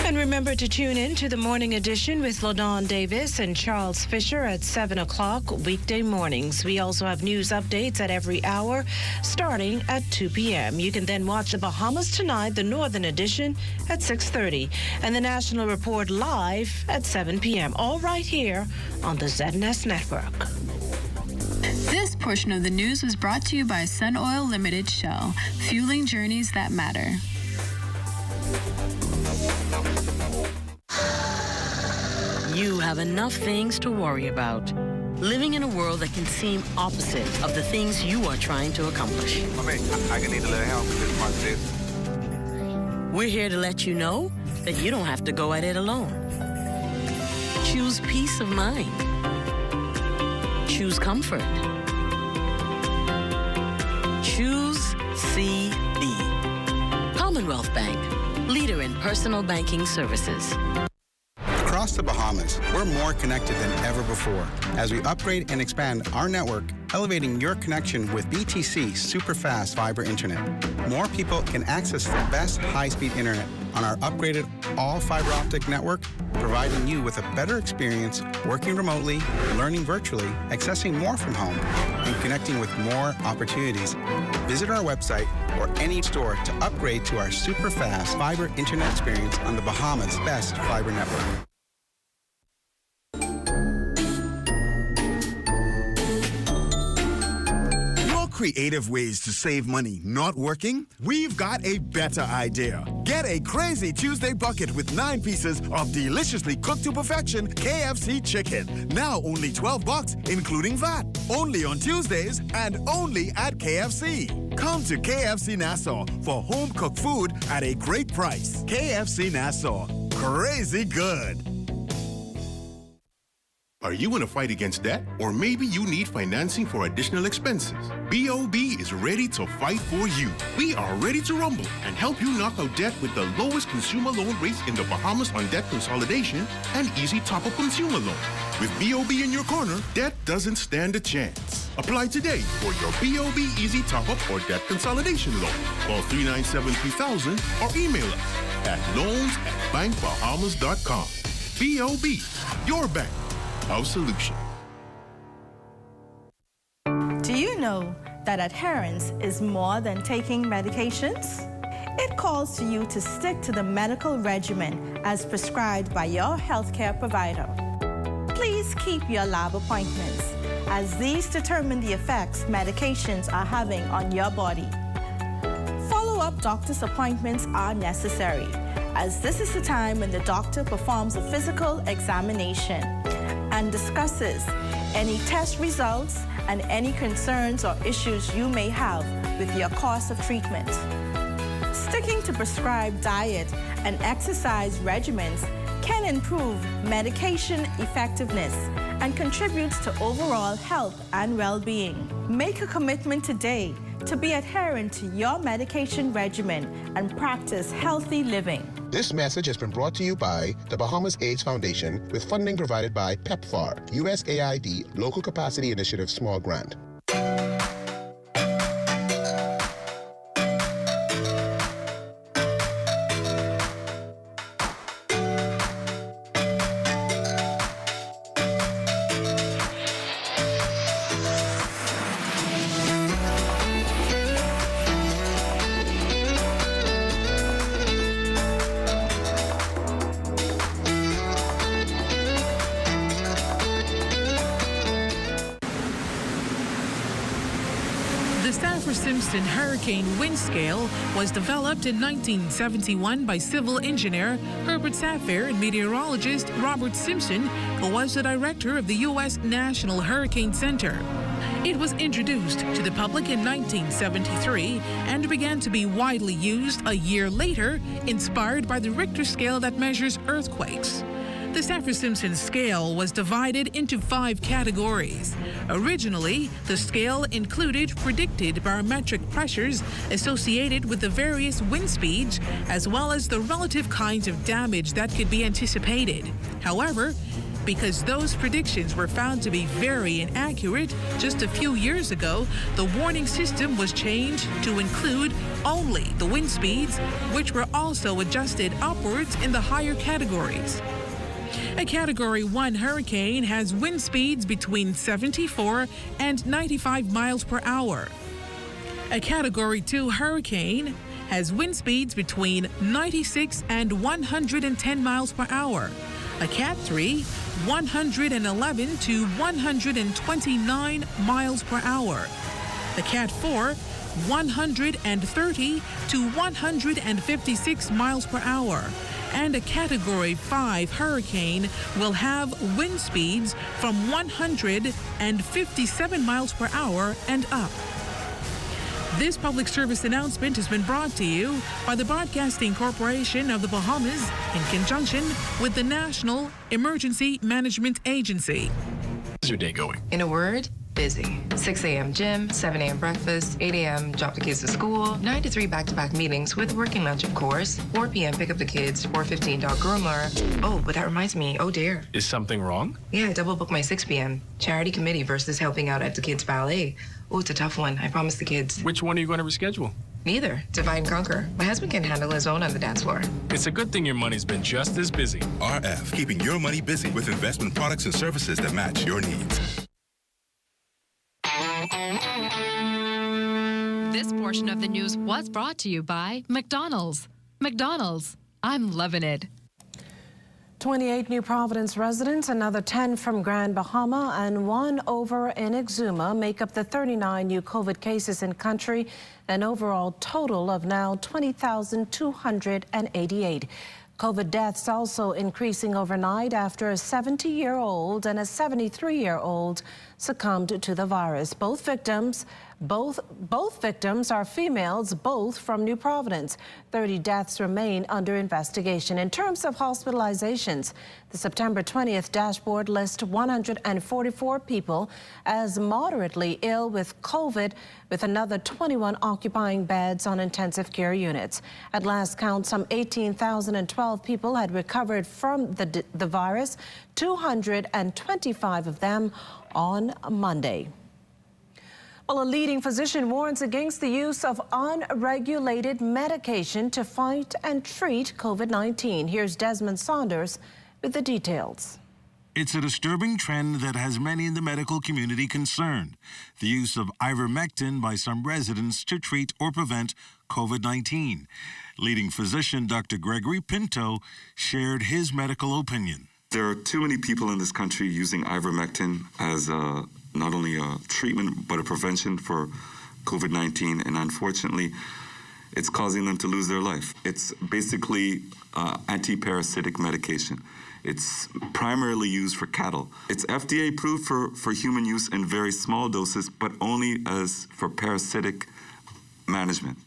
And remember to tune in to the morning edition with LaDawn Davis and Charles Fisher at 7 o'clock weekday mornings. We also have news updates at every hour starting at 2 p.m. You can then watch the Bahamas Tonight, the Northern Edition, at 6:30 and the National Report live at 7 p.m. All right here on the ZNS Network. This portion of the news was brought to you by Sun Oil Limited Shell, fueling journeys that matter. You have enough things to worry about. Living in a world that can seem opposite of the things you are trying to accomplish. I can need a little help with this month. We're here to let you know that you don't have to go at it alone. Choose peace of mind. Choose comfort. Choose CB. Commonwealth Bank, leader in personal banking services. Across the Bahamas, we're more connected than ever before as we upgrade and expand our network, elevating your connection with BTC Superfast Fiber Internet. More people can access the best high-speed internet on our upgraded all-fiber optic network, providing you with a better experience working remotely, learning virtually, accessing more from home, and connecting with more opportunities. Visit our website or any store to upgrade to our Superfast Fiber Internet experience on the Bahamas' best fiber network. Creative ways to save money not working? We've got a better idea. Get a Crazy Tuesday bucket with 9 pieces of deliciously cooked to perfection KFC chicken. Now only $12, including VAT. Only on Tuesdays and only at KFC. Come to KFC Nassau for home-cooked food at a great price. KFC Nassau. Crazy good. Are you in a fight against debt? Or maybe you need financing for additional expenses? BOB is ready to fight for you. We are ready to rumble and help you knock out debt with the lowest consumer loan rates in the Bahamas on debt consolidation and easy top-up consumer loan. With BOB in your corner, debt doesn't stand a chance. Apply today for your BOB Easy Top-Up or Debt Consolidation Loan. Call 397-3000 or email us at loans@bankbahamas.com. BOB, your bank. Our solution. Do you know that adherence is more than taking medications? It calls to you to stick to the medical regimen as prescribed by your healthcare provider. Please keep your lab appointments, as these determine the effects medications are having on your body. Follow-up doctor's appointments are necessary, as this is the time when the doctor performs a physical examination and discusses any test results and any concerns or issues you may have with your course of treatment. Sticking to prescribed diet and exercise regimens can improve medication effectiveness and contributes to overall health and well-being. Make a commitment today to be adherent to your medication regimen and practice healthy living. This message has been brought to you by the Bahamas AIDS Foundation with funding provided by PEPFAR, USAID Local Capacity Initiative Small Grant. Hurricane wind scale was developed in 1971 by civil engineer Herbert Safir and meteorologist Robert Simpson, who was the director of the U.S. National Hurricane Center. It was introduced to the public in 1973 and began to be widely used a year later, inspired by the Richter scale that measures earthquakes. The Saffir-Simpson scale was divided into 5 categories. Originally, the scale included predicted barometric pressures associated with the various wind speeds, as well as the relative kinds of damage that could be anticipated. However, because those predictions were found to be very inaccurate just a few years ago, the warning system was changed to include only the wind speeds, which were also adjusted upwards in the higher categories. A Category 1 hurricane has wind speeds between 74 and 95 miles per hour. A Category 2 hurricane has wind speeds between 96 and 110 miles per hour. A Cat 3, 111 to 129 miles per hour. The Cat 4, 130 to 156 miles per hour. And a Category 5 hurricane will have wind speeds from 157 miles per hour and up. This public service announcement has been brought to you by the Broadcasting Corporation of the Bahamas in conjunction with the National Emergency Management Agency. How's your day going? In a word, busy. 6 a.m. gym, 7 a.m. breakfast, 8 a.m. drop the kids to school, 9 to 3 back-to-back meetings with working lunch, of course, 4 p.m. pick up the kids, 4:15 dog groomer. Oh, but that reminds me, oh dear. Is something wrong? Yeah, I double booked my 6 p.m. charity committee versus helping out at the kids' ballet. Oh, it's a tough one. I promised the kids. Which one are you going to reschedule? Neither. Divide and conquer. My husband can handle his own on the dance floor. It's a good thing your money's been just as busy. RF, keeping your money busy with investment products and services that match your needs. This portion of the news was brought to you by McDonald's. McDonald's, I'm loving it. 28 New Providence residents, another 10 from Grand Bahama, and 1 over in Exuma make up the 39 new COVID cases in country, an overall total of now 20,288. COVID deaths also increasing overnight after a 70-year-old and a 73-year-old succumbed to the virus. Both victims are females, both from New Providence. 30 deaths remain under investigation. In terms of hospitalizations, the September 20th dashboard lists 144 people as moderately ill with COVID, with another 21 occupying beds on intensive care units. At last count, some 18,012 people had recovered from the virus, 225 of them on Monday. Well, a leading physician warns against the use of unregulated medication to fight and treat COVID-19. Here's Desmond Saunders with the details. It's a disturbing trend that has many in the medical community concerned. The use of ivermectin by some residents to treat or prevent COVID-19. Leading physician Dr. Gregory Pinto shared his medical opinion. There are too many people in this country using ivermectin as not only a treatment but a prevention for COVID-19, and unfortunately, it's causing them to lose their life. It's basically anti-parasitic medication. It's primarily used for cattle. It's FDA approved for human use in very small doses, but only as for parasitic management.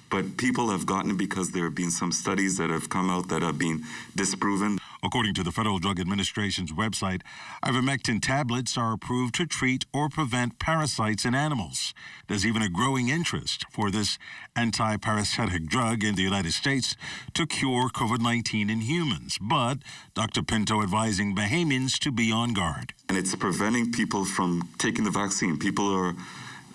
But people have gotten it because there have been some studies that have come out that have been disproven. According to the Federal Drug Administration's website, ivermectin tablets are approved to treat or prevent parasites in animals. There's even a growing interest for this anti-parasitic drug in the United States to cure COVID-19 in humans. But Dr. Pinto advising Bahamians to be on guard. And it's preventing people from taking the vaccine. People are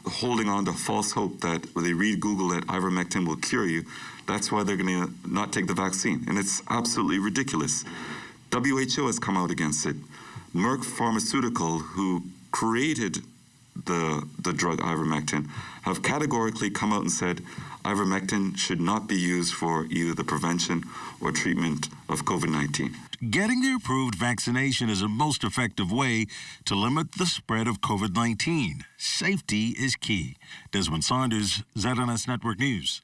holding on to false hope that when they read Google that ivermectin will cure you, that's why they're going to not take the vaccine. And it's absolutely ridiculous. WHO has come out against it. Merck Pharmaceutical, who created the drug ivermectin, have categorically come out and said ivermectin should not be used for either the prevention or treatment of COVID-19. Getting the approved vaccination is a most effective way to limit the spread of COVID-19. Safety is key. Desmond Saunders, ZNS Network News.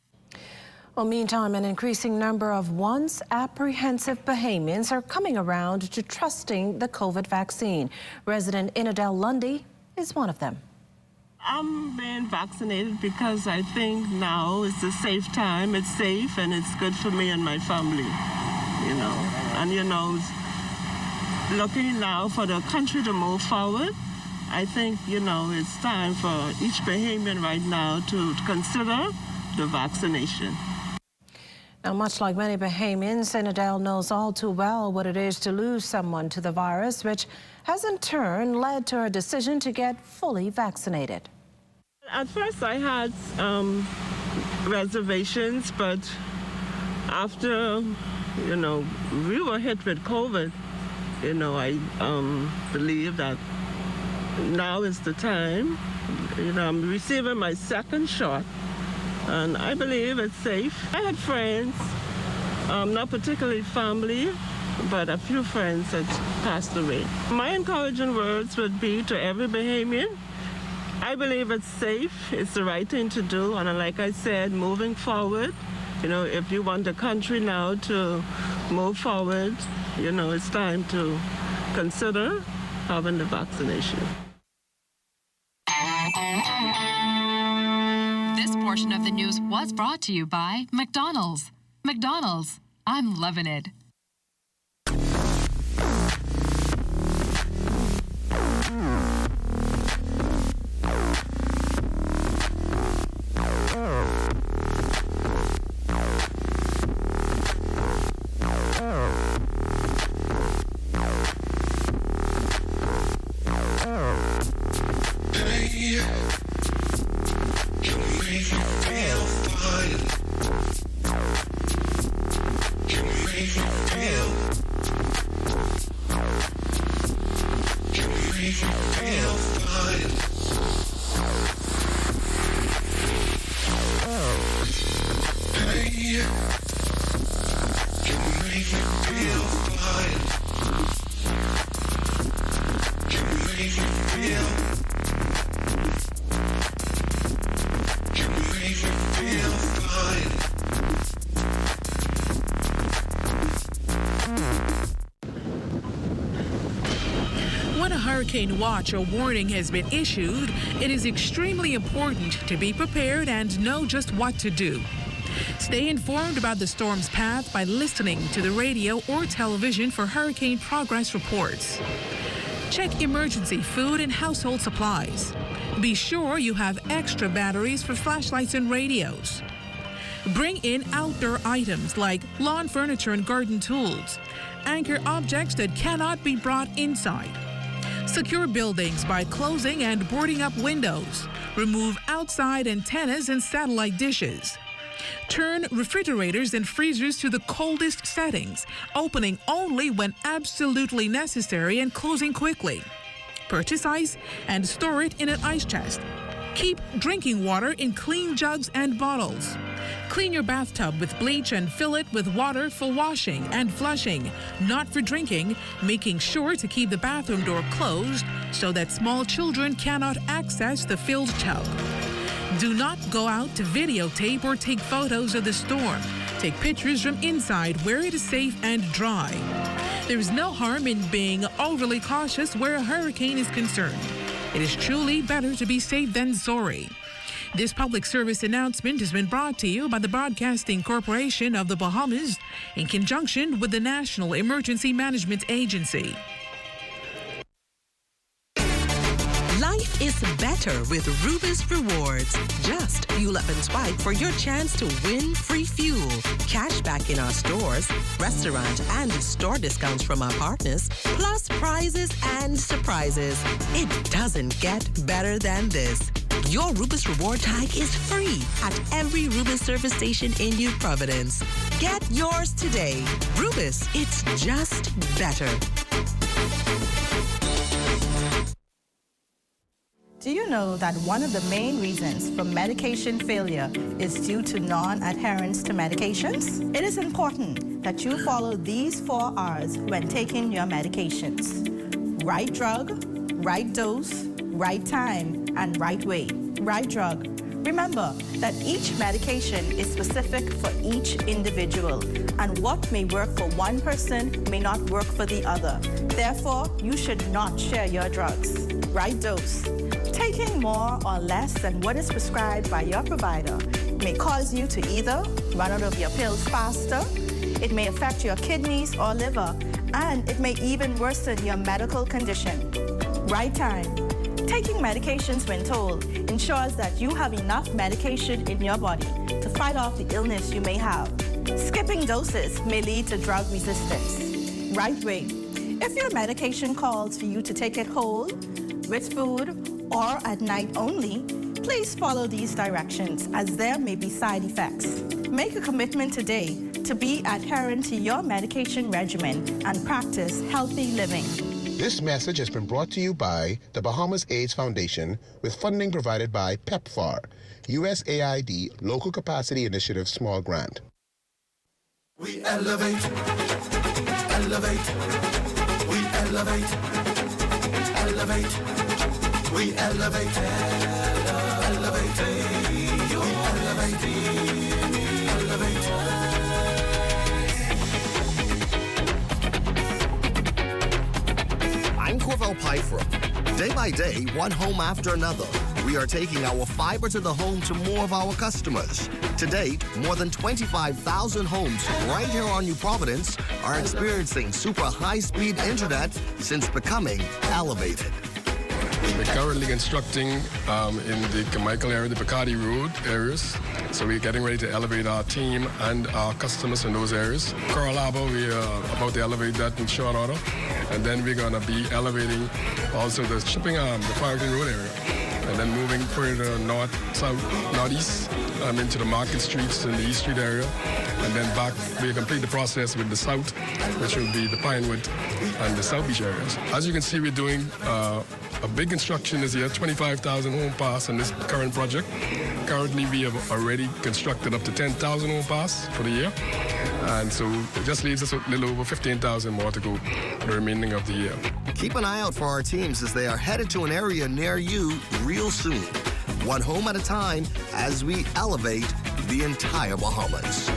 Well, meantime, an increasing number of once apprehensive Bahamians are coming around to trusting the COVID vaccine. Resident Inadel Lundy is one of them. I'm being vaccinated because I think now is a safe time. It's safe and it's good for me and my family, you know. And, you know, looking now for the country to move forward, I think, you know, it's time for each Bahamian right now to consider the vaccination. Now, much like many Bahamians, Adele knows all too well what it is to lose someone to the virus, which has in turn led to her decision to get fully vaccinated. At first I had reservations, but after, you know, we were hit with COVID, you know, I believe that now is the time. You know, I'm receiving my second shot, and I believe it's safe. I had friends, not particularly family, but a few friends that passed away. My encouraging words would be to every Bahamian, I believe it's safe, it's the right thing to do, and like I said, moving forward, you know, if you want the country now to move forward, you know, it's time to consider having the vaccination. This portion of the news was brought to you by McDonald's. McDonald's, I'm loving it. When a hurricane watch or warning has been issued, it is extremely important to be prepared and know just what to do. Stay informed about the storm's path by listening to the radio or television for hurricane progress reports. Check emergency food and household supplies. Be sure you have extra batteries for flashlights and radios. Bring in outdoor items like lawn furniture and garden tools. Anchor objects that cannot be brought inside. Secure buildings by closing and boarding up windows. Remove outside antennas and satellite dishes. Turn refrigerators and freezers to the coldest settings, opening only when absolutely necessary and closing quickly. Purchase ice and store it in an ice chest. Keep drinking water in clean jugs and bottles. Clean your bathtub with bleach and fill it with water for washing and flushing, not for drinking, making sure to keep the bathroom door closed so that small children cannot access the filled tub. Do not go out to videotape or take photos of the storm. Take pictures from inside where it is safe and dry. There is no harm in being overly cautious where a hurricane is concerned. It is truly better to be safe than sorry. This public service announcement has been brought to you by the Broadcasting Corporation of the Bahamas in conjunction with the National Emergency Management Agency. Life is better with Rubis Rewards. Just fuel up and swipe for your chance to win free fuel, cash back in our stores, restaurant and store discounts from our partners, plus prizes and surprises. It doesn't get better than this. Your Rubis Reward tag is free at every Rubis service station in New Providence. Get yours today. Rubis, it's just better. Do you know that one of the main reasons for medication failure is due to non-adherence to medications? It is important that you follow these 4 R's when taking your medications. Right drug, right dose, right time, and right way. Right drug. Remember that each medication is specific for each individual, and what may work for one person may not work for the other. Therefore, you should not share your drugs. Right dose. Taking more or less than what is prescribed by your provider may cause you to either run out of your pills faster, it may affect your kidneys or liver, and it may even worsen your medical condition. Right time. Taking medications when told ensures that you have enough medication in your body to fight off the illness you may have. Skipping doses may lead to drug resistance. Right way. If your medication calls for you to take it whole, with food, or at night only, please follow these directions as there may be side effects. Make a commitment today to be adherent to your medication regimen and practice healthy living. This message has been brought to you by the Bahamas AIDS Foundation with funding provided by PEPFAR, USAID Local Capacity Initiative Small Grant. We elevate, elevate, we elevate, elevate, we elevate, elevate, we elevate, elevate. I'm Corval Pyfram. Day by day, one home after another, we are taking our fiber to the home to more of our customers. To date, more than 25,000 homes right here on New Providence are experiencing super high-speed internet since becoming elevated. We're currently constructing in the Carmichael area, the Bacardi Road areas. So we're getting ready to elevate our team and our customers in those areas. Coral Harbour, we are about to elevate that in short order. And then we're going to be elevating also the shipping arm, the Farrington Road area. And then moving further north, south, northeast into the market streets in the East Street area. And then back, we complete the process with the south, which will be the Pinewood and the South Beach areas. As you can see, we're doing a big construction this year, 25,000 home pass on this current project. Currently, we have already constructed up to 10,000 home pass for the year. And so it just leaves us a little over 15,000 more to go the remaining of the year. Keep an eye out for our teams as they are headed to an area near you real soon. One home at a time as we elevate the entire Bahamas.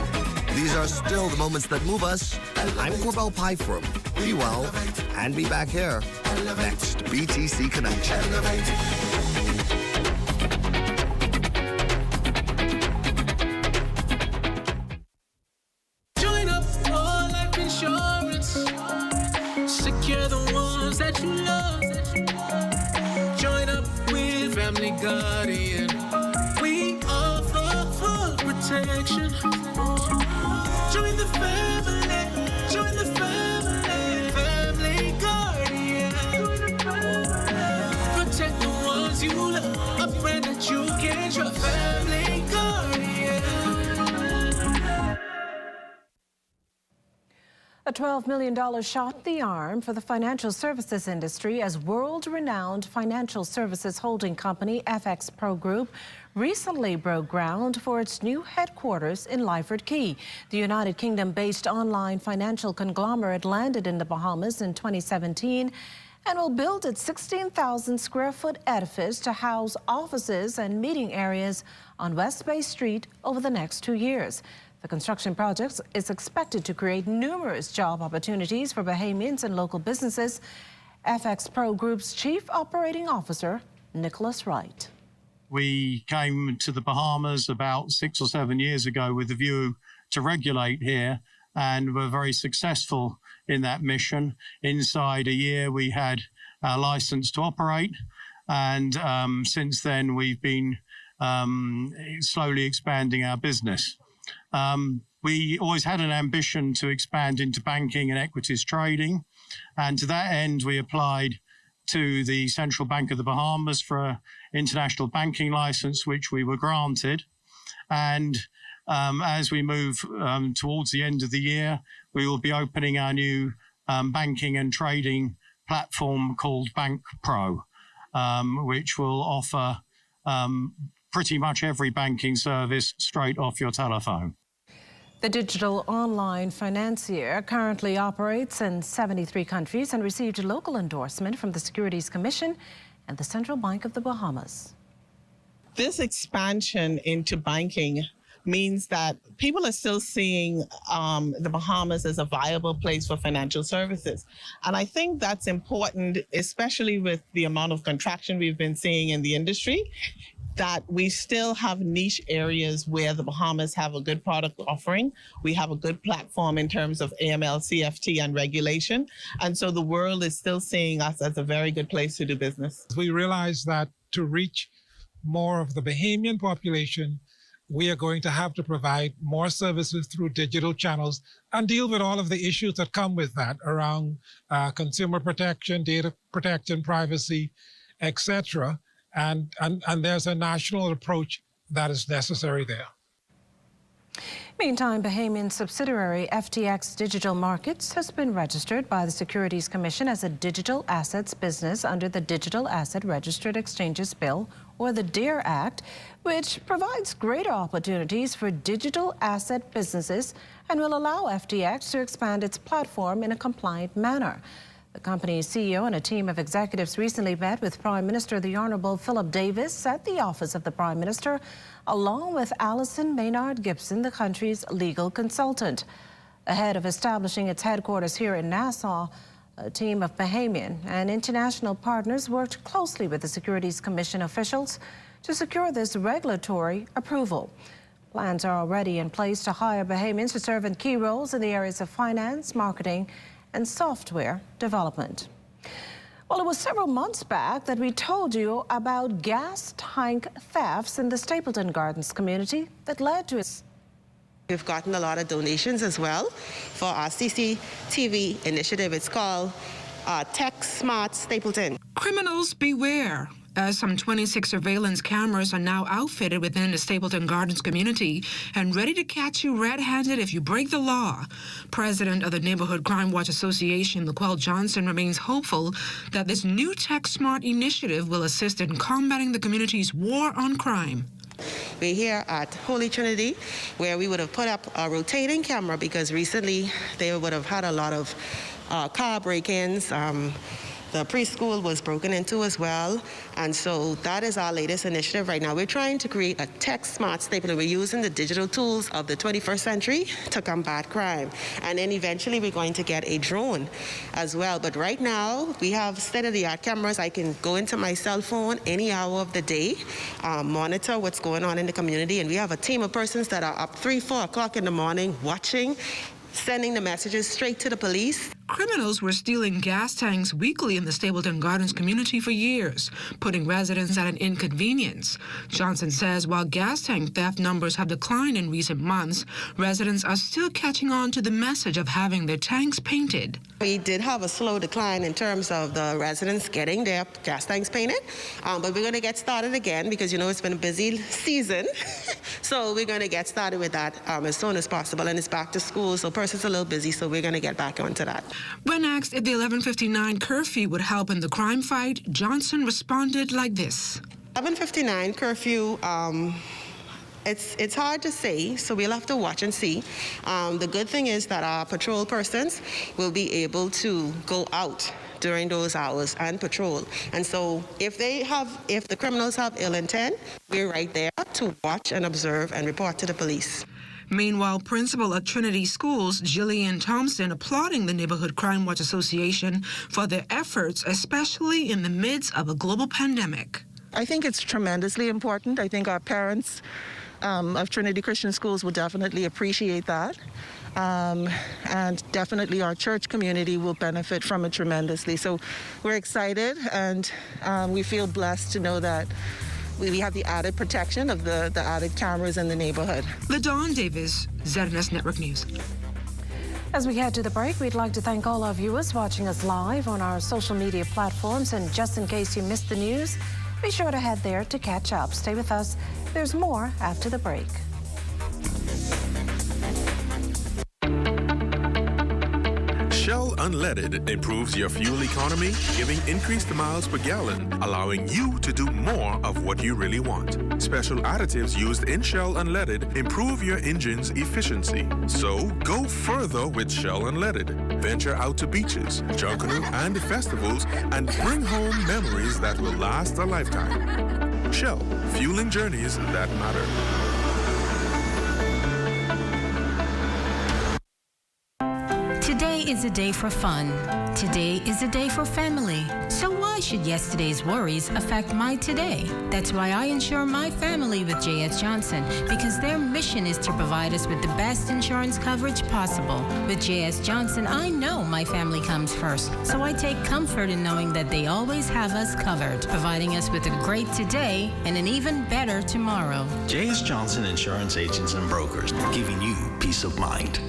These are still the moments that move us. I'm Corbell Pyfram. Be well and be back here. Next BTC Connection. Join up for life insurance. Secure the ones that you love. Join up with Family Guardian. We offer full protection. Join the family. Join the family. Family Guardian. Protect the ones you love. A friend that you can trust. Family Guardian. A $12 million shot in the arm for the financial services industry as world-renowned financial services holding company FX Pro Group recently broke ground for its new headquarters in Lyford Key. The United Kingdom-based online financial conglomerate landed in the Bahamas in 2017 and will build its 16,000-square-foot edifice to house offices and meeting areas on West Bay Street over the next 2 years. The construction project is expected to create numerous job opportunities for Bahamians and local businesses. FX Pro Group's Chief Operating Officer, Nicholas Wright. We came to the Bahamas about 6 or 7 years ago with a view to regulate here, and were very successful in that mission. Inside a year, we had our license to operate, and since then, we've been slowly expanding our business. We always had an ambition to expand into banking and equities trading, and to that end, we applied to the Central Bank of the Bahamas for an international banking license, which we were granted. And as we move towards the end of the year, we will be opening our new banking and trading platform called Bank Pro, which will offer pretty much every banking service straight off your telephone. The digital online financier currently operates in 73 countries and received a local endorsement from the Securities Commission and the Central Bank of the Bahamas. This expansion into banking means that people are still seeing the Bahamas as a viable place for financial services. And I think that's important, especially with the amount of contraction we've been seeing in the industry, that we still have niche areas where the Bahamas have a good product offering. We have a good platform in terms of AML, CFT, and regulation. And so the world is still seeing us as a very good place to do business. We realize that to reach more of the Bahamian population, we are going to have to provide more services through digital channels and deal with all of the issues that come with that around consumer protection, data protection, privacy, etc. And there's a national approach that is necessary there. Meantime, Bahamian subsidiary FTX Digital Markets has been registered by the Securities Commission as a digital assets business under the Digital Asset Registered Exchanges Bill, or the DARE Act, which provides greater opportunities for digital asset businesses and will allow FTX to expand its platform in a compliant manner. The company's CEO and a team of executives recently met with Prime Minister the Honorable Philip Davis at the office of the Prime Minister, along with Alison Maynard Gibson, the country's legal consultant. Ahead of establishing its headquarters here in Nassau, a team of Bahamian and international partners worked closely with the Securities Commission officials to secure this regulatory approval. Plans are already in place to hire Bahamians to serve in key roles in the areas of finance, marketing, and software development. Well, it was several months back that we told you about gas tank thefts in the Stapleton Gardens community that led to its. We've gotten a lot of donations as well for our CCTV initiative. It's called Tech Smart Stapleton. Criminals beware, as some 26 surveillance cameras are now outfitted within the Stapleton Gardens community and ready to catch you red-handed if you break the law. President of the Neighborhood Crime Watch Association, Laquelle Johnson, remains hopeful that this new Tech Smart initiative will assist in combating the community's war on crime. We're here at Holy Trinity, where we would have put up a rotating camera because recently they would have had a lot of car break-ins. The preschool was broken into as well. And so that is our latest initiative right now. We're trying to create a tech smart Stapleton. We're using the digital tools of the 21st century to combat crime. And then eventually we're going to get a drone as well. But right now we have state-of-the-art cameras. I can go into my cell phone any hour of the day, monitor what's going on in the community. And we have a team of persons that are up 3, 4 o'clock in the morning watching, sending the messages straight to the police. Criminals were stealing gas tanks weekly in the Stapleton Gardens community for years, putting residents at an inconvenience. Johnson says while gas tank theft numbers have declined in recent months, residents are still catching on to the message of having their tanks painted. We did have a slow decline in terms of the residents getting their gas tanks painted, but we're going to get started again because, you know, it's been a busy season. So we're going to get started with that as soon as possible. And it's back to school, so persons are a little busy, so we're going to get back onto that. When asked if the 11:59 curfew would help in the crime fight, Johnson responded like this. 11:59 curfew, it's hard to say, so we'll have to watch and see. The good thing is that our patrol persons will be able to go out during those hours and patrol. And so if the criminals have ill intent, we're right there to watch and observe and report to the police. Meanwhile, principal at Trinity Schools, Jillian Thompson, applauding the Neighborhood Crime Watch Association for their efforts, especially in the midst of a global pandemic. I think it's tremendously important. I think our parents of Trinity Christian Schools will definitely appreciate that. And definitely our church community will benefit from it tremendously. So we're excited and we feel blessed to know that we have the added protection of the added cameras in the neighborhood. LaDawn Davis, ZNS Network News. As we head to the break, we'd like to thank all our viewers watching us live on our social media platforms. And just in case you missed the news, be sure to head there to catch up. Stay with us. There's more after the break. Shell Unleaded improves your fuel economy, giving increased miles per gallon, allowing you to do more of what you really want. Special additives used in Shell Unleaded improve your engine's efficiency. So go further with Shell Unleaded. Venture out to beaches, Junkanoo, and festivals and bring home memories that will last a lifetime. Shell, fueling journeys that matter. is a day for fun. Today is a day for family. So why should yesterday's worries affect my today? That's why I insure my family with J.S. Johnson, because their mission is to provide us with the best insurance coverage possible. With J.S. Johnson, I know my family comes first, so I take comfort in knowing that they always have us covered, providing us with a great today and an even better tomorrow. J.S. Johnson Insurance Agents and Brokers, giving you peace of mind.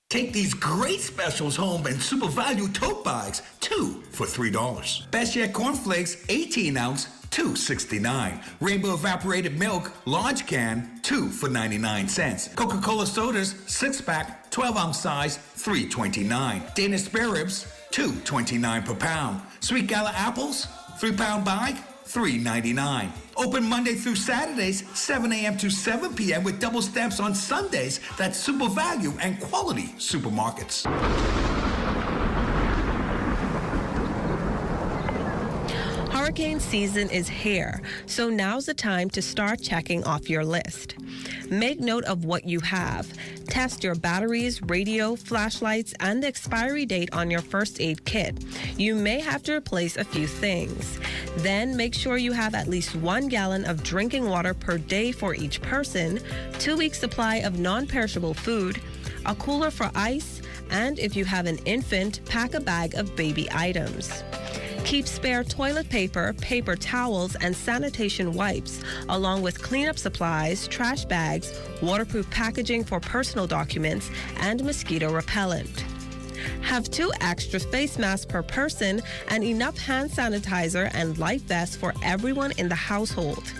Take these great specials home in Super Value tote bags, 2 for $3. Best Yet cornflakes, 18 ounce, $2.69. Rainbow evaporated milk, large can, 2 for 99 cents. Coca-Cola sodas, 6-pack, 12-ounce size, $3.29. Danish spare ribs, $2.29 per pound. Sweet Gala apples, 3-pound bag, $3.99. Open Monday through Saturdays, 7 a.m. to 7 p.m. with double stamps on Sundays. That's Super Value and quality supermarkets. Hurricane season is here, so now's the time to start checking off your list. Make note of what you have. Test your batteries, radio, flashlights, and the expiry date on your first aid kit. You may have to replace a few things. Then make sure you have at least 1 gallon of drinking water per day for each person, 2 weeks supply of non-perishable food, a cooler for ice, and if you have an infant, pack a bag of baby items. Keep spare toilet paper, paper towels, and sanitation wipes, along with cleanup supplies, trash bags, waterproof packaging for personal documents, and mosquito repellent. Have 2 extra face masks per person and enough hand sanitizer and life vests for everyone in the household.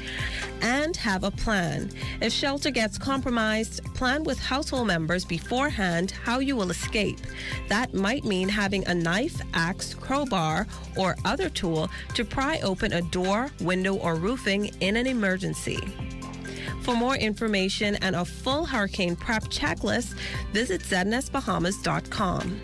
And have a plan. If shelter gets compromised, plan with household members beforehand how you will escape. That might mean having a knife, axe, crowbar, or other tool to pry open a door, window, or roofing in an emergency. For more information and a full hurricane prep checklist, visit ZNSBahamas.com.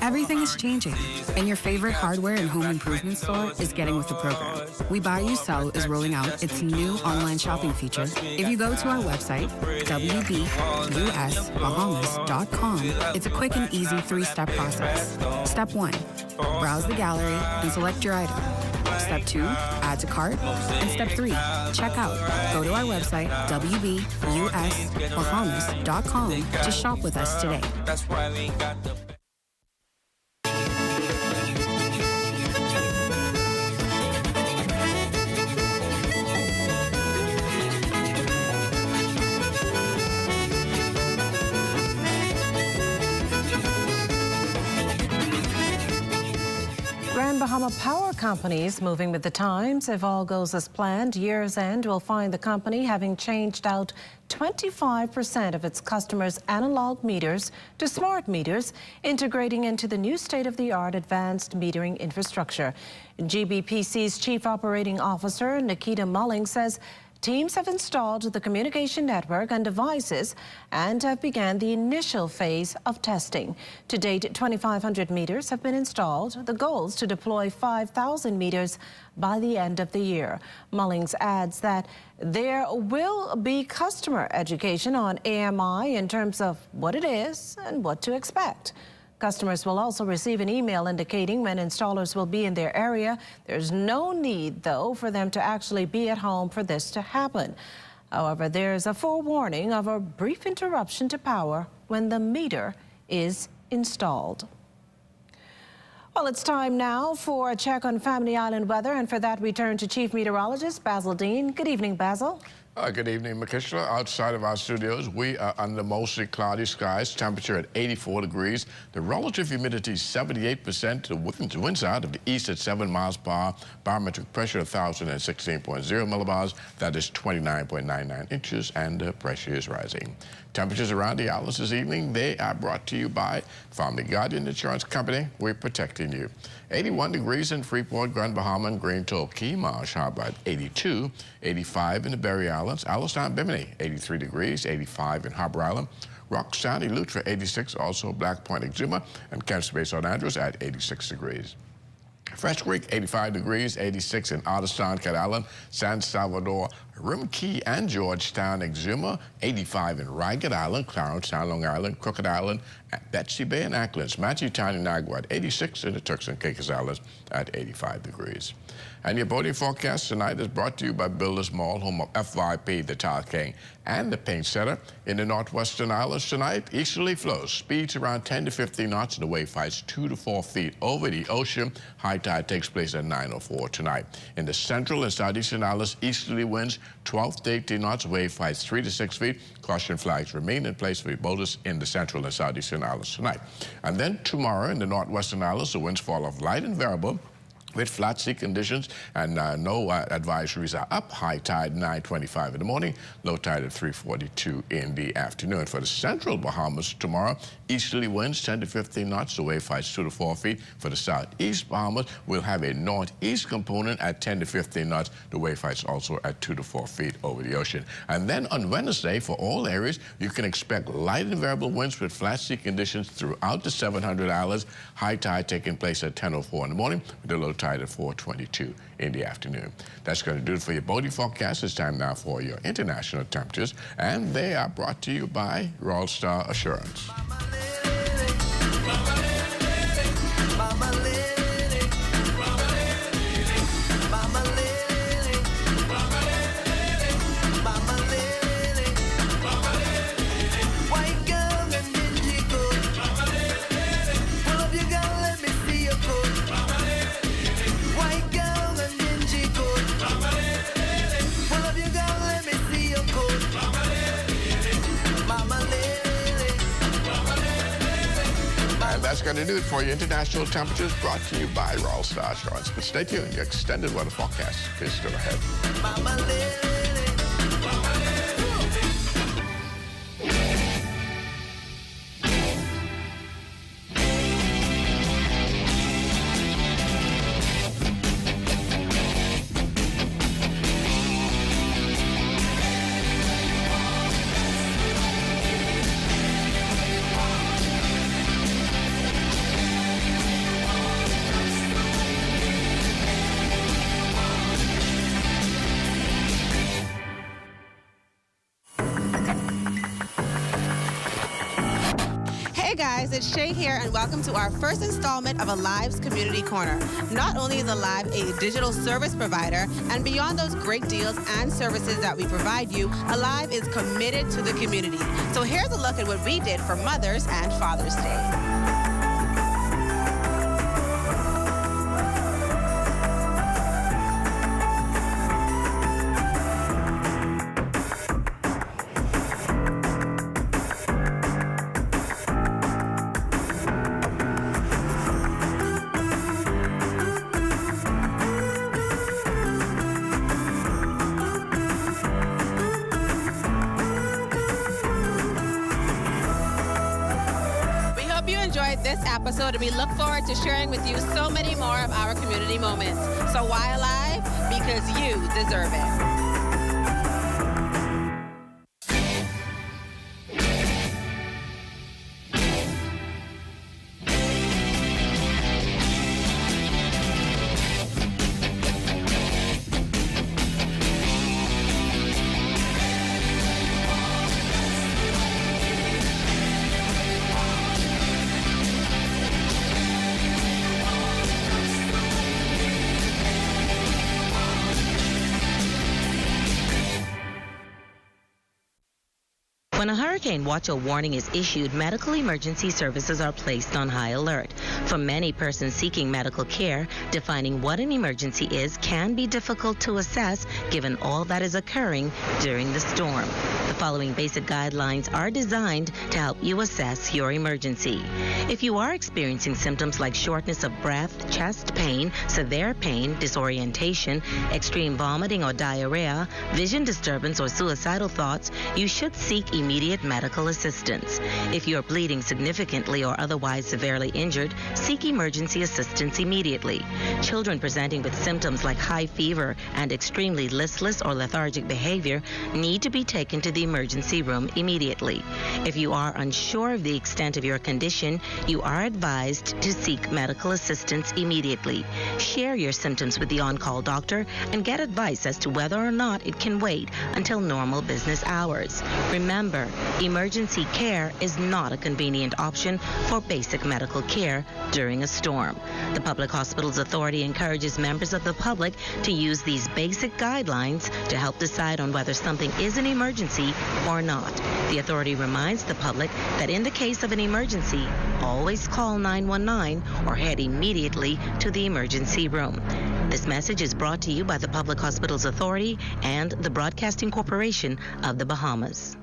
Everything is changing, and your favorite hardware and home improvement store is getting with the program. We Buy You Sell is rolling out its new online shopping feature. If you go to our website, wbusbahamas.com, it's a quick and easy 3-step process. Step 1, browse the gallery and select your item. Step 2, add to cart. And Step 3, check out. Go to our website, wbusbahamas.com, to shop with us today. That's why we got the Bahama Power Company is moving with the times. If all goes as planned, year's end will find the company having changed out 25% of its customers' analog meters to smart meters, integrating into the new state-of-the-art advanced metering infrastructure. GBPC's Chief Operating Officer, Nikita Mulling, says teams have installed the communication network and devices and have begun the initial phase of testing. To date, 2,500 meters have been installed. The goal is to deploy 5,000 meters by the end of the year. Mullings adds that there will be customer education on AMI in terms of what it is and what to expect. Customers will also receive an email indicating when installers will be in their area. There's no need, though, for them to actually be at home for this to happen. However, there's a forewarning of a brief interruption to power when the meter is installed. Well, it's time now for a check on Family Island weather, and for that we turn to Chief Meteorologist Basil Dean. Good evening, Basil. Good evening, Makishla. Outside of our studios, we are under mostly cloudy skies, temperature at 84 degrees. The relative humidity is 78%, the wind side of the east at 7 miles per hour, barometric pressure 1,016.0 millibars, that is 29.99 inches, and the pressure is rising. Temperatures around the islands this evening, they are brought to you by Family Guardian Insurance Company. We're protecting you. 81 degrees in Freeport, Grand Bahama, and Green Toll Key, Marsh Harbor at 82, 85 in the Berry Islands, Allenstown, Bimini, 83 degrees, 85 in Harbor Island, Rock Sound, Eleuthera, 86, also Black Point, Exuma, and Kemp's Bay, St. Andrews at 86 degrees. Fresh Creek, 85 degrees, 86 in Otterstown, Cat Island, San Salvador, Rim Key, and Georgetown, Exuma, 85 in Ragged Island, Clarence, Long Island, Crooked Island, Betsy Bay, and Acklands, Matthew-Town, and Nagua at 86, in the Turks and Caicos Islands at 85 degrees. And your boating forecast tonight is brought to you by Builders Mall, home of FYP, the Tile King, and the Paint Center. In the Northwestern Islands tonight, easterly flows, speeds around 10 to 15 knots, and the wave heights 2 to 4 feet over the ocean. High tide takes place at 9:04 tonight. In the Central and Southeastern Islands, easterly winds 12 to 18 knots, wave heights 3 to 6 feet. Caution flags remain in place for boaters in the Central and Southeastern Islands tonight. And then tomorrow in the Northwestern Islands, the winds fall off light and variable, with flat sea conditions, and no advisories are up. High tide 9:25 in the morning, low tide at 3:42 in the afternoon. For the central Bahamas tomorrow, easterly winds 10 to 15 knots, the wave heights 2 to 4 feet. For the southeast Bahamas, we'll have a northeast component at 10 to 15 knots, the wave heights also at 2 to 4 feet over the ocean. And then on Wednesday, for all areas, you can expect light and variable winds with flat sea conditions throughout the 700 islands. High tide taking place at 10:04 in the morning, with the low tide at 4:22 in the afternoon. That's going to do it for your boating forecast. It's time now for your international temperatures, and they are brought to you by Royal Star Assurance. That's going to do it for your international temperatures, brought to you by Royal Star Assurance. But stay tuned, your extended weather forecast is still ahead. It's Shay here, and welcome to our first installment of Alive's Community Corner. Not only is Alive a digital service provider, and beyond those great deals and services that we provide you, Alive is committed to the community. So here's a look at what we did for Mother's and Father's Day. this episode, and we look forward to sharing with you so many more of our community moments. So why alive? Because you deserve it. When a hurricane watch or warning is issued, medical emergency services are placed on high alert. For many persons seeking medical care, defining what an emergency is can be difficult to assess given all that is occurring during the storm. The following basic guidelines are designed to help you assess your emergency. If you are experiencing symptoms like shortness of breath, chest pain, severe pain, disorientation, extreme vomiting or diarrhea, vision disturbance, or suicidal thoughts, you should seek immediate medical assistance. If you are bleeding significantly or otherwise severely injured, seek emergency assistance immediately. Children presenting with symptoms like high fever and extremely listless or lethargic behavior need to be taken to the emergency room immediately. If you are unsure of the extent of your condition, you are advised to seek medical assistance immediately. Share your symptoms with the on-call doctor and get advice as to whether or not it can wait until normal business hours. Remember, emergency care is not a convenient option for basic medical care during a storm. The Public Hospitals Authority encourages members of the public to use these basic guidelines to help decide on whether something is an emergency or not. The authority reminds the public that in the case of an emergency, always call 919 or head immediately to the emergency room. This message is brought to you by the Public Hospitals Authority and the Broadcasting Corporation of the Bahamas.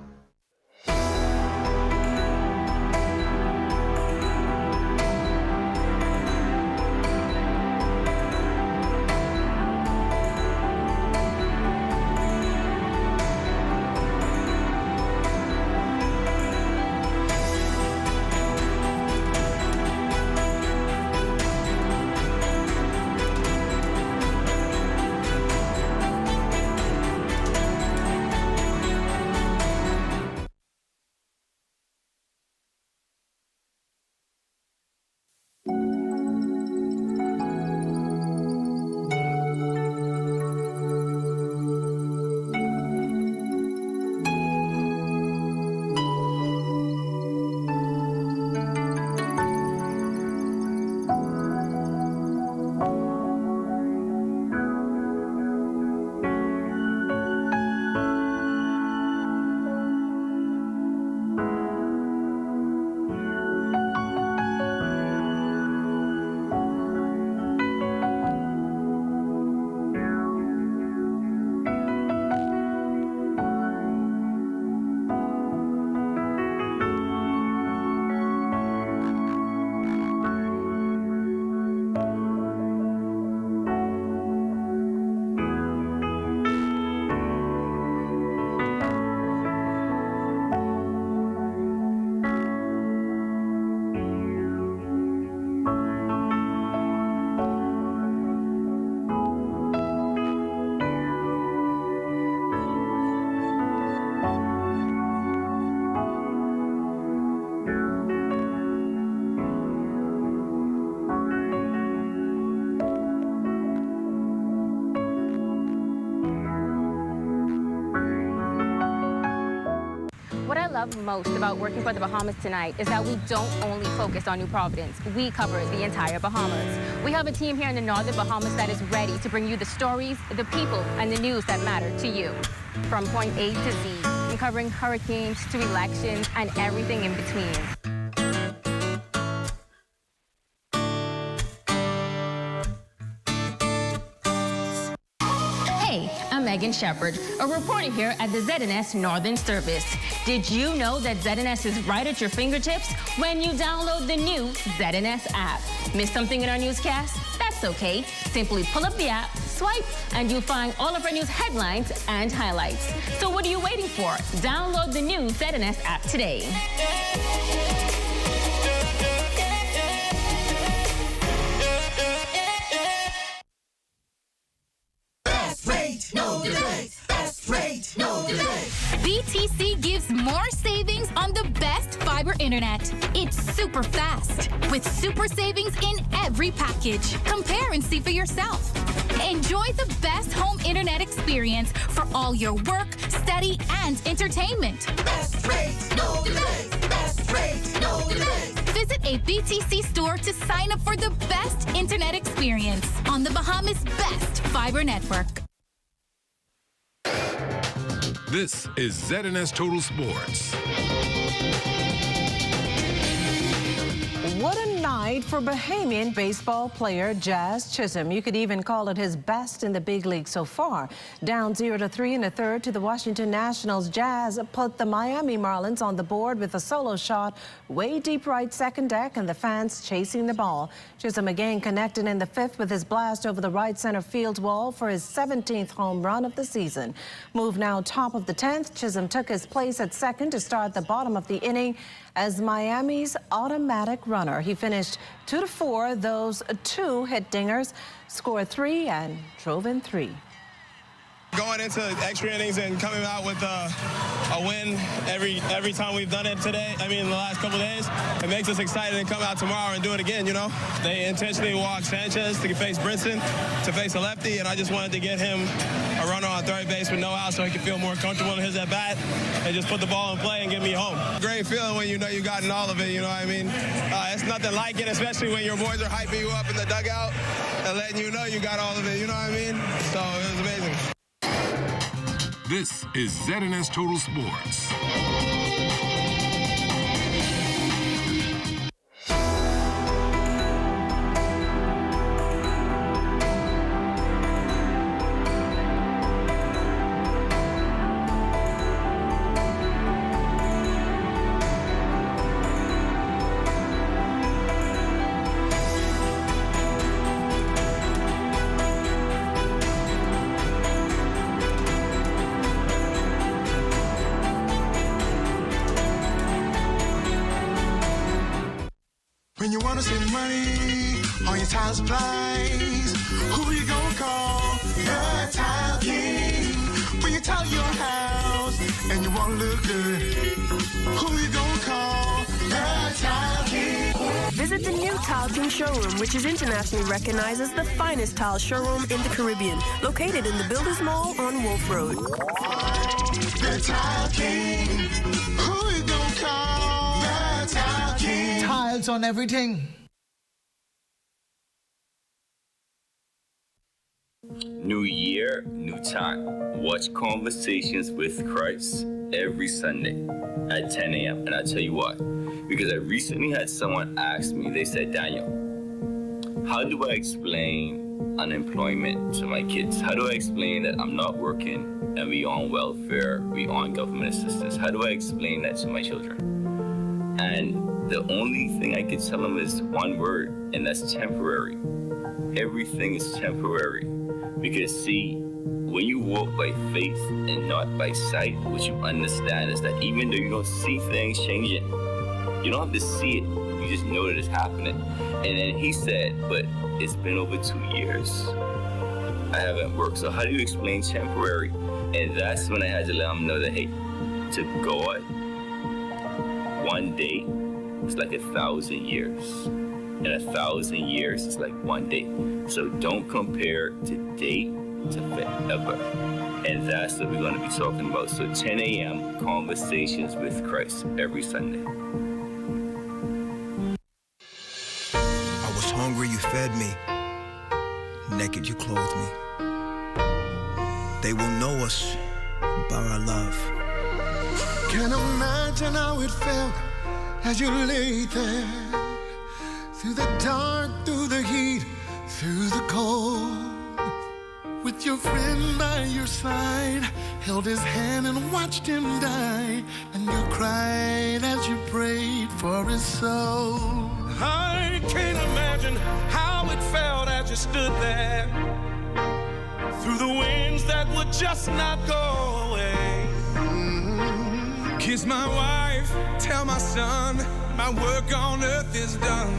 love most about working for the Bahamas tonight is that we don't only focus on New Providence. We cover the entire Bahamas. We have a team here in the northern Bahamas that is ready to bring you the stories, the people, and the news that matter to you. From point A to Z, from covering hurricanes to elections and everything in between. Hey, I'm Megan Shepard, a reporter here at the ZNS Northern Service. Did you know that ZNS is right at your fingertips when you download the new ZNS app? Missed something in our newscast? That's okay. Simply pull up the app, swipe, and you'll find all of our news headlines and highlights. So what are you waiting for? Download the new ZNS app today. VTC gives more savings on the best fiber internet. It's super fast with super savings in every package. Compare and see for yourself. Enjoy the best home internet experience for all your work, study, and entertainment. Best rates, no delays. Best rates, no delays. Visit a VTC store to sign up for the best internet experience on the Bahamas' best fiber network. This is ZNS Total Sports. What a night for Bahamian baseball player Jazz Chisholm. You could even call it his best in the big league so far. Down 0-3 in the third to the Washington Nationals, Jazz put the Miami Marlins on the board with a solo shot way deep right second deck and the fans chasing the ball. Chisholm again connected in the fifth with his blast over the right center field wall for his 17th home run of the season. Move now top of the 10th. Chisholm took his place at second to start the bottom of the inning as Miami's automatic runner. He finished 2-4. Those two hit dingers, scored 3 and drove in 3. Going into extra innings and coming out with a win every time we've done it today, the last couple days, it makes us excited to come out tomorrow and do it again, you know? They intentionally walked Sanchez to face Brinson, to face a lefty, and I just wanted to get him a runner on third base with no out so he could feel more comfortable in his at-bat and just put the ball in play and get me home. Great feeling when you know you gotten all of it, you know what I mean? It's nothing like it, especially when your boys are hyping you up in the dugout and letting you know you got all of it, you know what I mean? So it was amazing. This is ZNS Total Sports. When you wanna save money on your tile supplies, who you gonna call? The Tile King. When you tile your house and you wanna look good, who you gonna call? The Tile King. Visit the new Tile King showroom, which is internationally recognized as the finest tile showroom in the Caribbean, located in the Builders Mall on Wolf Road. The Tile King. Who you gonna call? The Tile King. Tiles on everything. New year, new time. Watch Conversations with Christ every Sunday at 10 a.m. And I'll tell you why. Because I recently had someone ask me, they said, Daniel, how do I explain unemployment to my kids? How do I explain that I'm not working and we on welfare, we on government assistance? How do I explain that to my children? And the only thing I could tell them is one word, and that's temporary. Everything is temporary. Because see, when you walk by faith and not by sight, what you understand is that even though you don't see things changing, you don't have to see it, you just know that it's happening. And then he said, but it's been over 2 years. I haven't worked. So how do you explain temporary? And that's when I had to let him know that, hey, to God, one day is like 1,000 years. And 1,000 years is like one day. So don't compare today to forever. And that's what we're going to be talking about. So 10 a.m. Conversations with Christ every Sunday. I was hungry, you fed me. Naked, you clothed me. They will know us by our love. Can't imagine how it felt as you lay there. Through the dark, through the heat, through the cold. With your friend by your side, held his hand and watched him die. And you cried as you prayed for his soul. I can't imagine how it felt as you stood there. Through the winds that would just not go away. Kiss my wife, tell my son, my work on earth is done.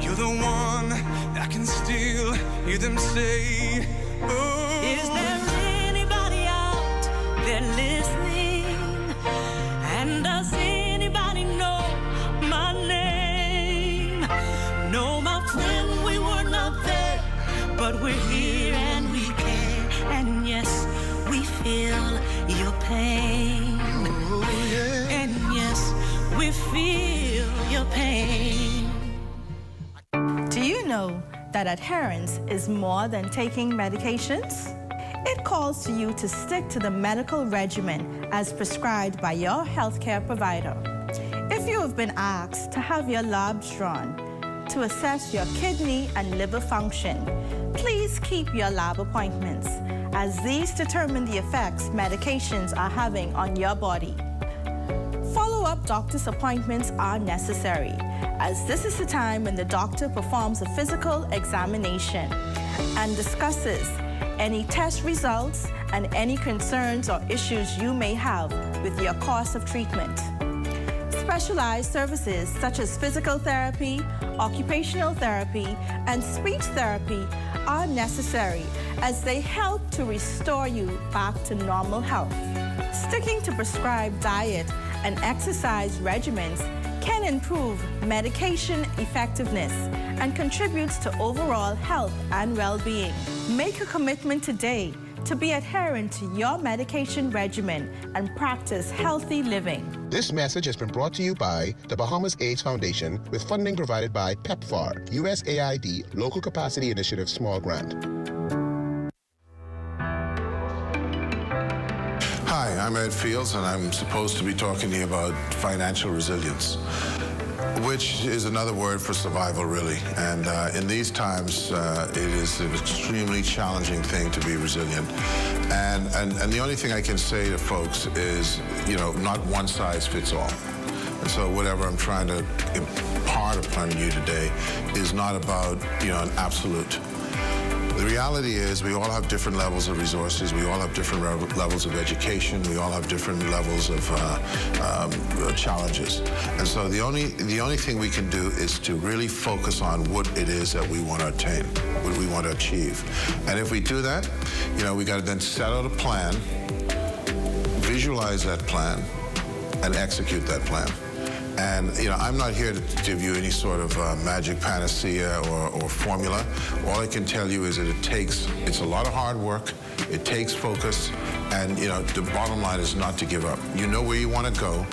You're the one I can still hear them say, oh. Is there anybody out there listening? And does anybody know my name? No, my friend, we were not there, but we're here and we care. And yes, we feel your pain. Oh, yeah. And yes, we feel your pain. Do you know that adherence is more than taking medications? It calls to you to stick to the medical regimen as prescribed by your healthcare provider. If you have been asked to have your labs drawn to assess your kidney and liver function, please keep your lab appointments, as these determine the effects medications are having on your body. Follow-up doctor's appointments are necessary, as this is the time when the doctor performs a physical examination and discusses any test results and any concerns or issues you may have with your course of treatment. Specialized services such as physical therapy, occupational therapy, and speech therapy are necessary as they help to restore you back to normal health. Sticking to prescribed diet and exercise regimens can improve medication effectiveness and contributes to overall health and well-being. Make a commitment today to be adherent to your medication regimen and practice healthy living. This message has been brought to you by the Bahamas AIDS Foundation with funding provided by PEPFAR, USAID Local Capacity Initiative Small Grant. Hi, I'm Ed Fields, and I'm supposed to be talking to you about financial resilience, which is another word for survival, really. And in these times, it is an extremely challenging thing to be resilient. And the only thing I can say to folks is, you know, not one size fits all. And so whatever I'm trying to impart upon you today is not about, you know, an absolute. The reality is we all have different levels of resources. We all have different levels of education. We all have different levels of challenges. And so the only thing we can do is to really focus on what it is that we want to attain, what we want to achieve. And if we do that, you know, we got to then set out a plan, visualize that plan, and execute that plan. And, you know, I'm not here to give you any sort of magic panacea or formula. All I can tell you is that it's a lot of hard work, it takes focus, and, you know, the bottom line is not to give up. You know where you want to go,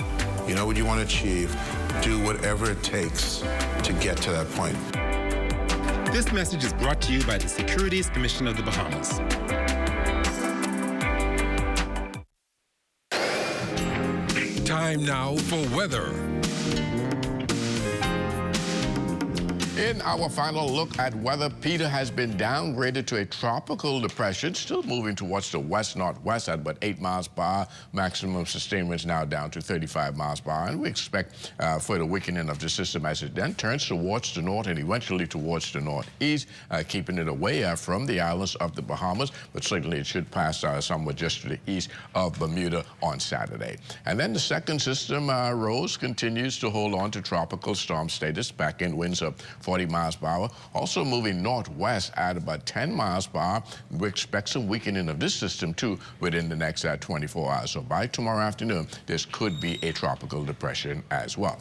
you know what you want to achieve, do whatever it takes to get to that point. This message is brought to you by the Securities Commission of the Bahamas. Time now for weather. In our final look at weather, Peter has been downgraded to a tropical depression, still moving towards the west-northwest at about 8 miles per hour. Maximum sustained winds now down to 35 miles per hour. And we expect further weakening of the system as it then turns towards the north and eventually towards the northeast, keeping it away from the islands of the Bahamas. But certainly it should pass somewhat just to the east of Bermuda on Saturday. And then the second system, Rose, continues to hold on to tropical storm status. Back-end winds of 40 miles per hour, also moving northwest at about 10 miles per hour. We expect some weakening of this system too within the next 24 hours. So by tomorrow afternoon, this could be a tropical depression as well.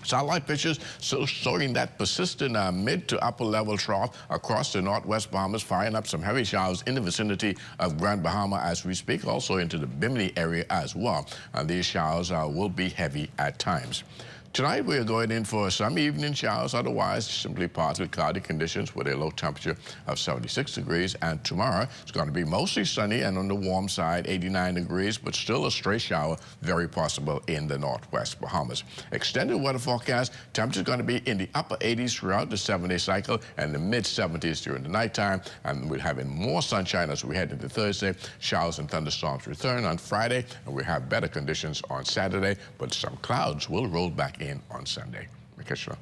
Satellite pictures showing that persistent mid to upper level trough across the northwest Bahamas, firing up some heavy showers in the vicinity of Grand Bahama as we speak, also into the Bimini area as well. These showers will be heavy at times. Tonight, we are going in for some evening showers, otherwise simply partly cloudy conditions with a low temperature of 76 degrees. And tomorrow, it's going to be mostly sunny and on the warm side, 89 degrees, but still a stray shower very possible in the northwest Bahamas. Extended weather forecast, temperature is going to be in the upper 80s throughout the 7-day cycle and the mid-70s during the nighttime. And we're having more sunshine as we head into Thursday. Showers and thunderstorms return on Friday, and we have better conditions on Saturday, but some clouds will roll back in on Sunday. Mikeshla.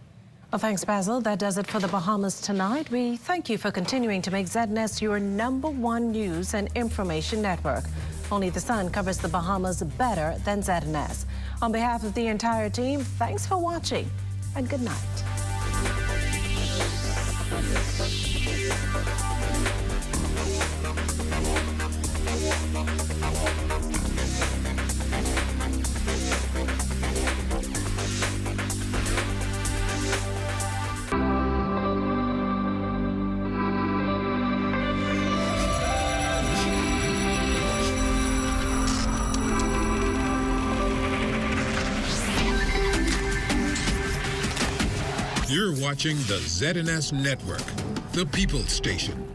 Well, thanks, Basil. That does it for the Bahamas tonight. We thank you for continuing to make ZNS your #1 news and information network. Only the sun covers the Bahamas better than ZNS. On behalf of the entire team, thanks for watching and good night. You're watching the ZNS Network, the People's Station.